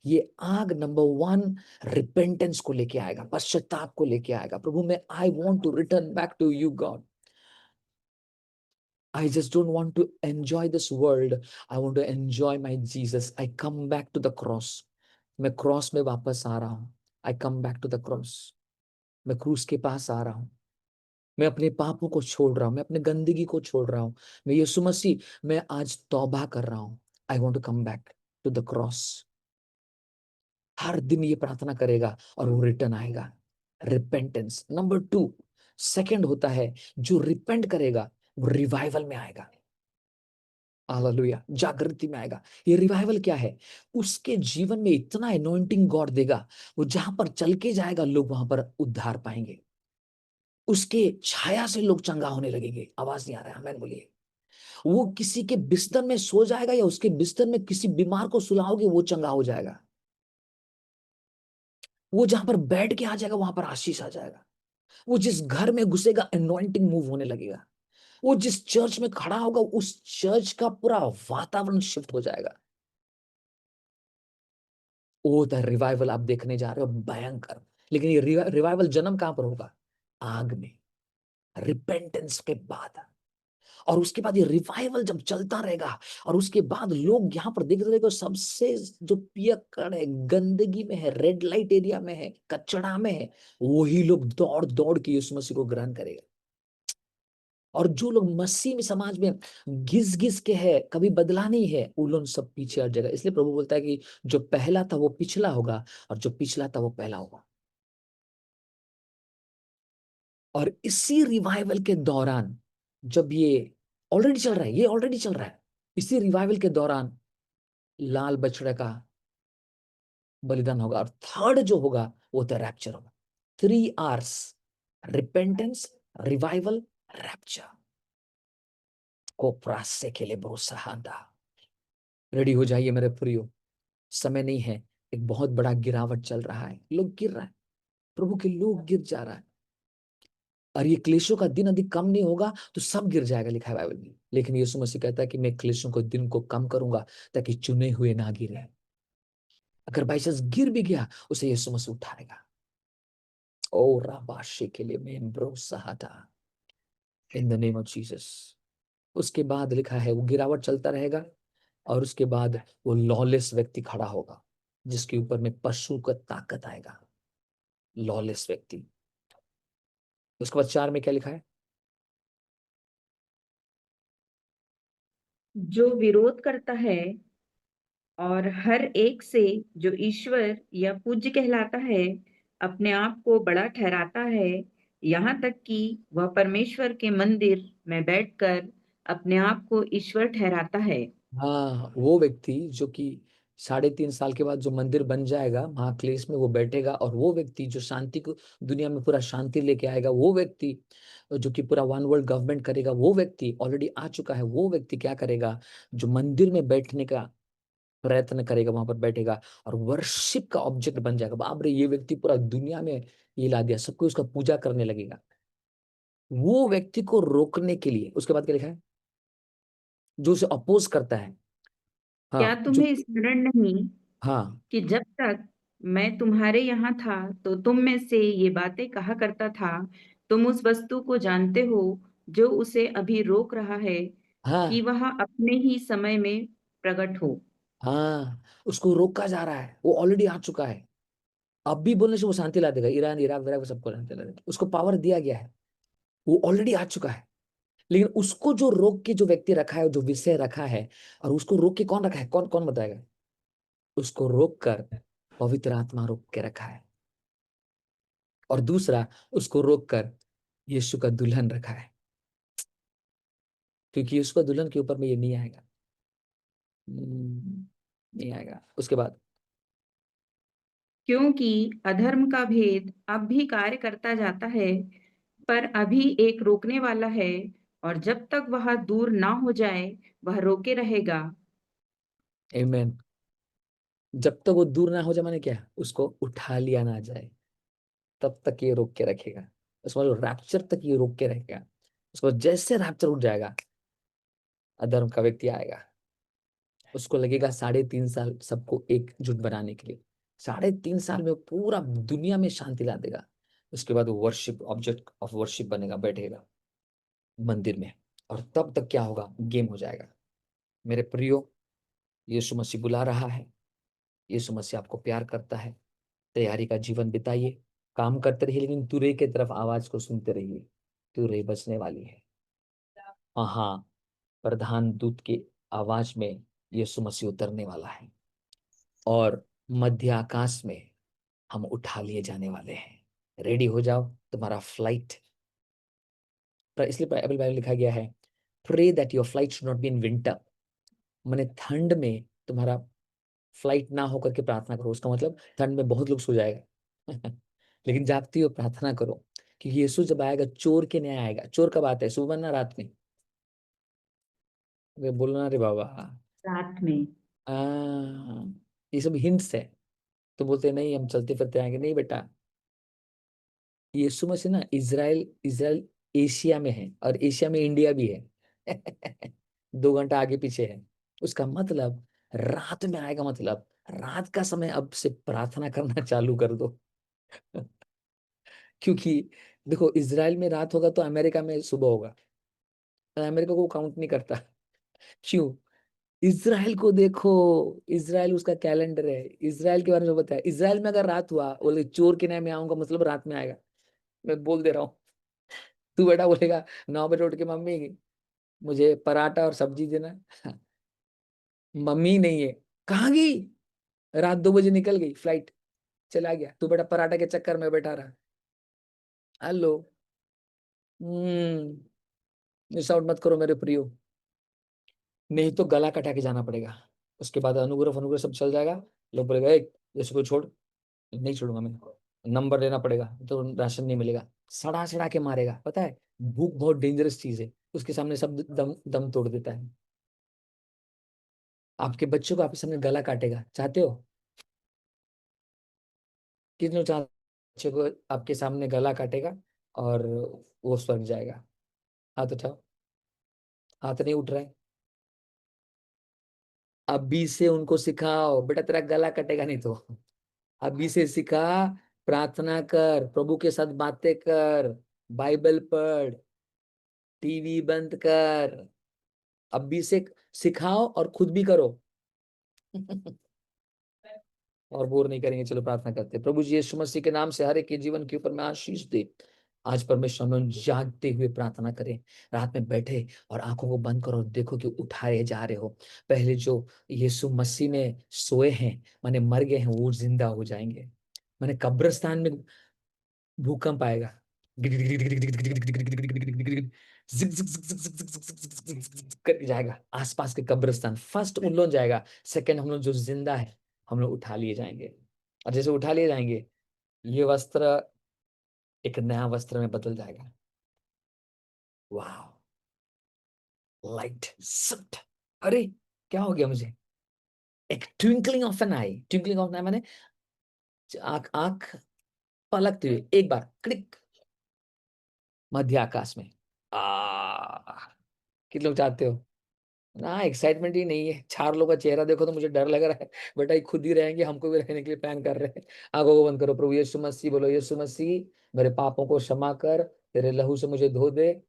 ये आग नंबर 1 रिपेंटेंस को लेके आएगा, पश्चाताप को लेके आएगा। प्रभु मैं I want to return back to you God. I just don't want to enjoy this world. I want to enjoy my Jesus. I come back to the cross. मैं क्रॉस में वापस आ रहा हूं। I come back to the cross. मैं क्रूस के पास आ रहा हूं। मैं अपने पापों को छोड़ रहा हूं, मैं अपने गंदगी को छोड़ रहा हूं। मैं यीशु मसीह, मैं आज तौबा कर रहा हूं। I want to come back to the cross. हर दिन ये प्रार्थना करेगा और वो रिटर्न आएगा। Repentance number 2। सेकंड होता है, जो रिपेंट करेगा वो रिवाइवल में आएगा। हालेलुया, जागृति में आएगा। ये रिवाइवल क्या है? उसके जीवन में इतना अनॉइंटिंग गॉड देगा, वो जहां पर चल के जाएगा लोग वहां पर उद्धार पाएंगे। उसके छाया से लोग चंगा होने लगेंगे। आवाज नहीं आ रहा है? आमीन बोलिए। वो किसी के बिस्तर में सो जाएगा या उसके बिस्तर में किसी बीमार को सुलाओगे वो चंगा हो जाएगा। वो जहां पर बैठ के आ जाएगा वहां पर आशीष आ जाएगा। वो जिस घर में घुसेगा अनॉइंटिंग मूव होने लगेगा। वो जिस चर्च में खड़ा होगा उस चर्च का पूरा वातावरण शिफ्ट हो जाएगा। वो द रिवाइवल आप देखने जा रहे हो, भयंकर। लेकिन ये रिवाइवल जन्म कहां पर होगा? आग में, रिपेंटेंस के बाद। और उसके बाद ये रिवाइवल जब चलता रहेगा और उसके बाद लोग यहाँ पर देख रहे हो, सबसे जो पियक्कड़ है, गंदगी में है, रेड लाइट एरिया में है, कचड़ा में है, वही लोग दौड़ दौड़ के यीशु मसीह को ग्रहण करेगा। और जो लोग मसीह में, समाज में घिस घिस के है, कभी बदला नहीं है, वो लोग सब पीछे हट जाएगा। इसलिए प्रभु बोलता है कि जो पहला था वो पिछला होगा और जो पिछला था वो पहला होगा। और इसी रिवाइवल के दौरान, जब ये ऑलरेडी चल रहा है, ये ऑलरेडी चल रहा है, इसी रिवाइवल के दौरान लाल बछड़े का बलिदान होगा, और थर्ड जो होगा वो तो रैप्चर होगा। 3 R's, रिपेंटेंस, रिवाइवल, रैप्चर। कोपरास से के लिए ब्रोसाहांदा। रेडी हो जाइए मेरे प्रियो, समय नहीं है। एक बहुत बड़ा गिरावट चल रहा है, लोग गिर रहा है, प्रभु के लोग गिर जा रहा है, और ये क्लेशों का दिन अधिक कम नहीं होगा तो सब गिर जाएगा, लिखा है बाइबल में। लेकिन यीशु मसीह कहता है कि मैं क्लेशों को दिन को कम करूंगा ताकि चुने हुए ना गिरे। अगर बाई चांस गिर भी गया उसे यीशु मसीह उठाएगा। ओ राबाशे के लिए मैं ब्रोसाहादा, in the name of Jesus. उसके बाद लिखा है वो गिरावट चलता रहेगा, और उसके बाद वो लॉलेस व्यक्ति खड़ा होगा जिसके ऊपर में पशु का ताकत आएगा। लॉलेस व्यक्ति। उसके बाद 4 में क्या लिखा है? जो विरोध करता है और हर एक से जो ईश्वर या पूज्य कहलाता है अपने आप को बड़ा ठहराता है, यहाँ तक कि वह परमेश्वर के मंदिर में बैठकर अपने आप को ईश्वर ठहराता है। हाँ, वो व्यक्ति जो कि 3.5 साल के बाद जो मंदिर बन जाएगा महाक्लेश में, वो बैठेगा। और वो व्यक्ति जो शांति को दुनिया में पूरा शांति लेके आएगा, वो व्यक्ति जो कि पूरा वन वर्ल्ड गवर्नमेंट करेगा, वो व्यक्ति ऑलरेडी आ चुका है। वो व्यक्ति क्या करेगा? जो मंदिर में बैठने का प्रयत्न करेगा, वहां पर बैठेगा और वर्शिप का ऑब्जेक्ट बन जाएगा। बाप रे, ये व्यक्ति पूरा दुनिया में ये ला दिया, सबको उसका पूजा करने लगेगा। वो व्यक्ति को रोकने के लिए उसके बाद क्या लिखा है? जो उसे अपोज करता है। क्या हाँ जो, तुम्हें स्मरण नहीं हाँ कि जब तक मैं तुम्हारे यहाँ था तो तुम में से ये बातें कहा करता था? तुम उस वस्तु को जानते हो जो उसे अभी रोक रहा है कि हाँ वह अपने ही समय में प्रकट हो। हाँ, उसको रोका जा रहा है, वो ऑलरेडी आ चुका है। अब भी बोलने से वो शांति ला देगा, ईरान इराक विराक सबको शांति ला देगा, उसको पावर दिया गया है, वो ऑलरेडी आ चुका है। लेकिन उसको जो रोक के जो व्यक्ति रखा है, जो विषय रखा है, और उसको रोक के कौन रखा है? कौन कौन बताएगा? उसको रोक कर पवित्र आत्मा रोक के रखा है। और दूसरा, उसको रोक कर यीशु का दुल्हन रखा है, क्योंकि यीशु का दुल्हन के ऊपर में ये नहीं आएगा। नहीं आएगा। उसके बाद क्योंकि अधर्म का भेद अब भी कार्य करता जाता है, पर अभी एक रोकने वाला है, और जब तक वह दूर ना हो जाए वह रोके रहेगा। आमेन। जब तक वो दूर ना हो जाए, माने क्या? उसको उठा लिया ना जाए, तब तक ये रोक के रखेगा। उसको मतलब रैप्चर तक ये रोक के रखेगा। उसको जैसे रैप्चर उठ जाएगा, अधर्म का व्यक्ति आएगा, उसको लगेगा 3.5 साल सबको एकजुट बनाने के लिए। 3.5 साल में वो पूरा दुनिया में शांति ला देगा। उसके बाद वो वर्शिप, ऑब्जेक्ट ऑफ वर्शिप बनेगा, बैठेगा मंदिर में। और तब तक क्या होगा? गेम हो जाएगा। मेरे प्रियो, यीशु मसीह बुला रहा है। यीशु मसीह आपको प्यार करता है। तैयारी का जीवन बिताइए, काम करते रहिए, लेकिन तुरई के तरफ आवाज को सुनते रहिए। तुरई बचने वाली है। हाँ, प्रधान दूत की आवाज में यीशु मसीह उतरने वाला है, और मध्य आकाश में हम उठा लिए जाने वाले हैं। रेडी हो जाओ, तुम्हारा फ्लाइट। पर इसलिए बाइबल में लिखा गया है, pray that your flight should not be in winter. मैंने ठंड में तुम्हारा फ्लाइट ना होकर के प्रार्थना करो। उसका मतलब ठंड में बहुत लोग सो जाएगा लेकिन जागती हो प्रार्थना करो, क्योंकि यीशु जब आएगा चोर के न्याय आएगा। चोर कब आता है? सुबह ना रात में? अरे बोलो ना रे बाबा। साथ में। आ, ये सब हिंट्स है। तो बोलते हैं, नहीं हम चलते फिरते आएंगे। नहीं बेटा, यीशु मसीह ना इज़राइल इज़राइल एशिया में है, और एशिया में इंडिया भी है 2 घंटा आगे पीछे है। उसका मतलब रात में आएगा। मतलब रात का समय अब से प्रार्थना करना चालू कर दो क्योंकि देखो, इज़राइल में रात होगा तो अमेरिका में सुबह होगा। अमेरिका को काउंट नहीं करता। क्यों? इज़राइल को देखो, इज़राइल उसका कैलेंडर है। इज़राइल के बारे में बताया, इज़राइल में अगर रात हुआ, बोले चोर के न्याय में आऊंगा, मतलब रात में आएगा। मैं बोल दे रहा हूँ। तू बेटा बोलेगा 9 बजे उठ के, मम्मी मुझे पराठा और सब्जी देना मम्मी नहीं है। कहाँ गई? रात 2 बजे निकल गई फ्लाइट, चला गया। तू बेटा पराठा के चक्कर में बैठा रहा। हेलो। मिस आउट मत करो मेरे प्रियो, नहीं तो गला कटा के जाना पड़ेगा। उसके बाद अनुग्रह अनुग्रह सब चल जाएगा। लोग बोलेगा "ए, जैसे को छोड़, नहीं छोड़ूंगा मैं, नंबर लेना पड़ेगा तो राशन नहीं मिलेगा"। सड़ा सड़ा के मारेगा। पता है भूख बहुत डेंजरस चीज है, उसके सामने सब दम दम तोड़ देता है। आपके बच्चों को आपके सामने गला काटेगा, चाहते हो? कितने लोग चाहते बच्चे को आपके सामने गला काटेगा और वो स्वर्ग जाएगा? हाथ उठाओ। हाथ नहीं उठ रहा है। अभी से उनको सिखाओ, बेटा तेरा गला कटेगा नहीं तो। अभी से सिखा, प्रार्थना कर, प्रभु के साथ बातें कर, बाइबल पढ़, टीवी बंद कर। अभी से सिखाओ और खुद भी करो। और बोर नहीं करेंगे। चलो प्रार्थना करते हैं। प्रभु जी यीशु मसीह के नाम से हर एक के जीवन के ऊपर में आशीष दे। आज परमेश्वर में जागते हुए प्रार्थना करें, रात में बैठे और आंखों को बंद करो और देखो कि उठाए जा रहे हो। पहले जो यीशु मसीह में सोए हैं, माने मर गए हैं, वो जिंदा हो जाएंगे। माने कब्रिस्तान में भूकंप आएगा, करके जाएगा आसपास के कब्रिस्तान। फर्स्ट उन लोग जाएगा, सेकंड हम लोग जो जिंदा है हम लोग उठा लिए जाएंगे। और जैसे उठा लिए जाएंगे, ये वस्त्र एक नया वस्त्र में बदल जाएगा। वाह, लाइट सट। अरे क्या हो गया मुझे? एक twinkling of an eye, twinkling of an eye माने आंख आंख पलकते हुए एक बार क्लिक, मध्य आकाश में। कितने लोग चाहते हो ना? एक्साइटमेंट ही नहीं है। चार लोगों का चेहरा देखो तो मुझे डर लग रहा है। बेटा ये खुद ही रहेंगे, हमको भी रहने के लिए प्लान कर रहे हैं। आंखों को बंद करो। प्रभु यीशु मसीह बोलो, यीशु मसीह मेरे पापों को क्षमा कर, तेरे लहू से मुझे धो दे।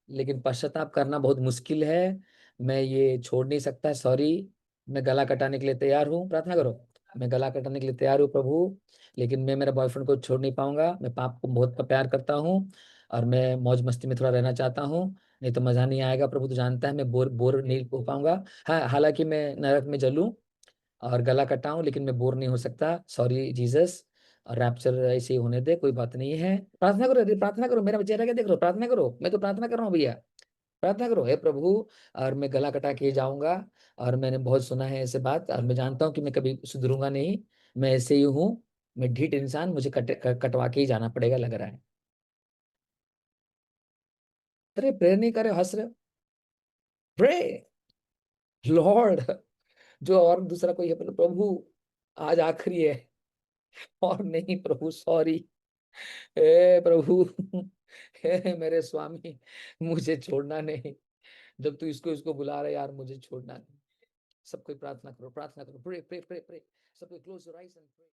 लेकिन पश्चाताप करना बहुत मुश्किल है, मैं ये छोड़ नहीं सकता, सॉरी। मैं गला कटाने के लिए तैयार हूँ, प्रार्थना करो। मैं गला कटाने के लिए तैयार हूँ प्रभु, लेकिन मैं मेरा बॉयफ्रेंड को छोड़ नहीं पाऊंगा। मैं पाप को बहुत प्यार करता हूँ और मैं मौज मस्ती में थोड़ा रहना चाहता हूँ, नहीं तो मजा नहीं आएगा। प्रभु तो जानता है मैं बोर बोर नहीं हो पाऊंगा। हाँ, हालांकि मैं नरक में जलूं और गला कटाऊं, लेकिन मैं बोर नहीं हो सकता, सॉरी जीसस। और रैप्चर ऐसे ही होने दे, कोई बात नहीं है। प्रार्थना करो, यदि प्रार्थना करो। मेरा चेहरा क्या देख रहे हो? प्रार्थना करो, मैं तो प्रार्थना कर रहा हूँ भैया। प्रार्थना करो, हे प्रभु। और मैं गला कटा के जाऊंगा। और मैंने बहुत सुना है ऐसे बात, और मैं जानता हूँ कि मैं कभी सुधरूंगा नहीं। मैं ऐसे ही हूँ, मैं ढीठ इंसान, मुझे कटवा के ही जाना पड़ेगा लग रहा है। अरे प्रेयर नहीं करे, हंस रहे हो? Pray lord. जो और दूसरा कोई है बोलो प्रभु आज आखिरी है। और नहीं प्रभु, सॉरी। हे प्रभु, हे मेरे स्वामी, मुझे छोड़ना नहीं। जब तू इसको इसको बुला रहा है यार, मुझे छोड़ना नहीं। सब कोई प्रार्थना करो, प्रार्थना करो। Pray pray pray pray. सब कोई close your eyes and pray.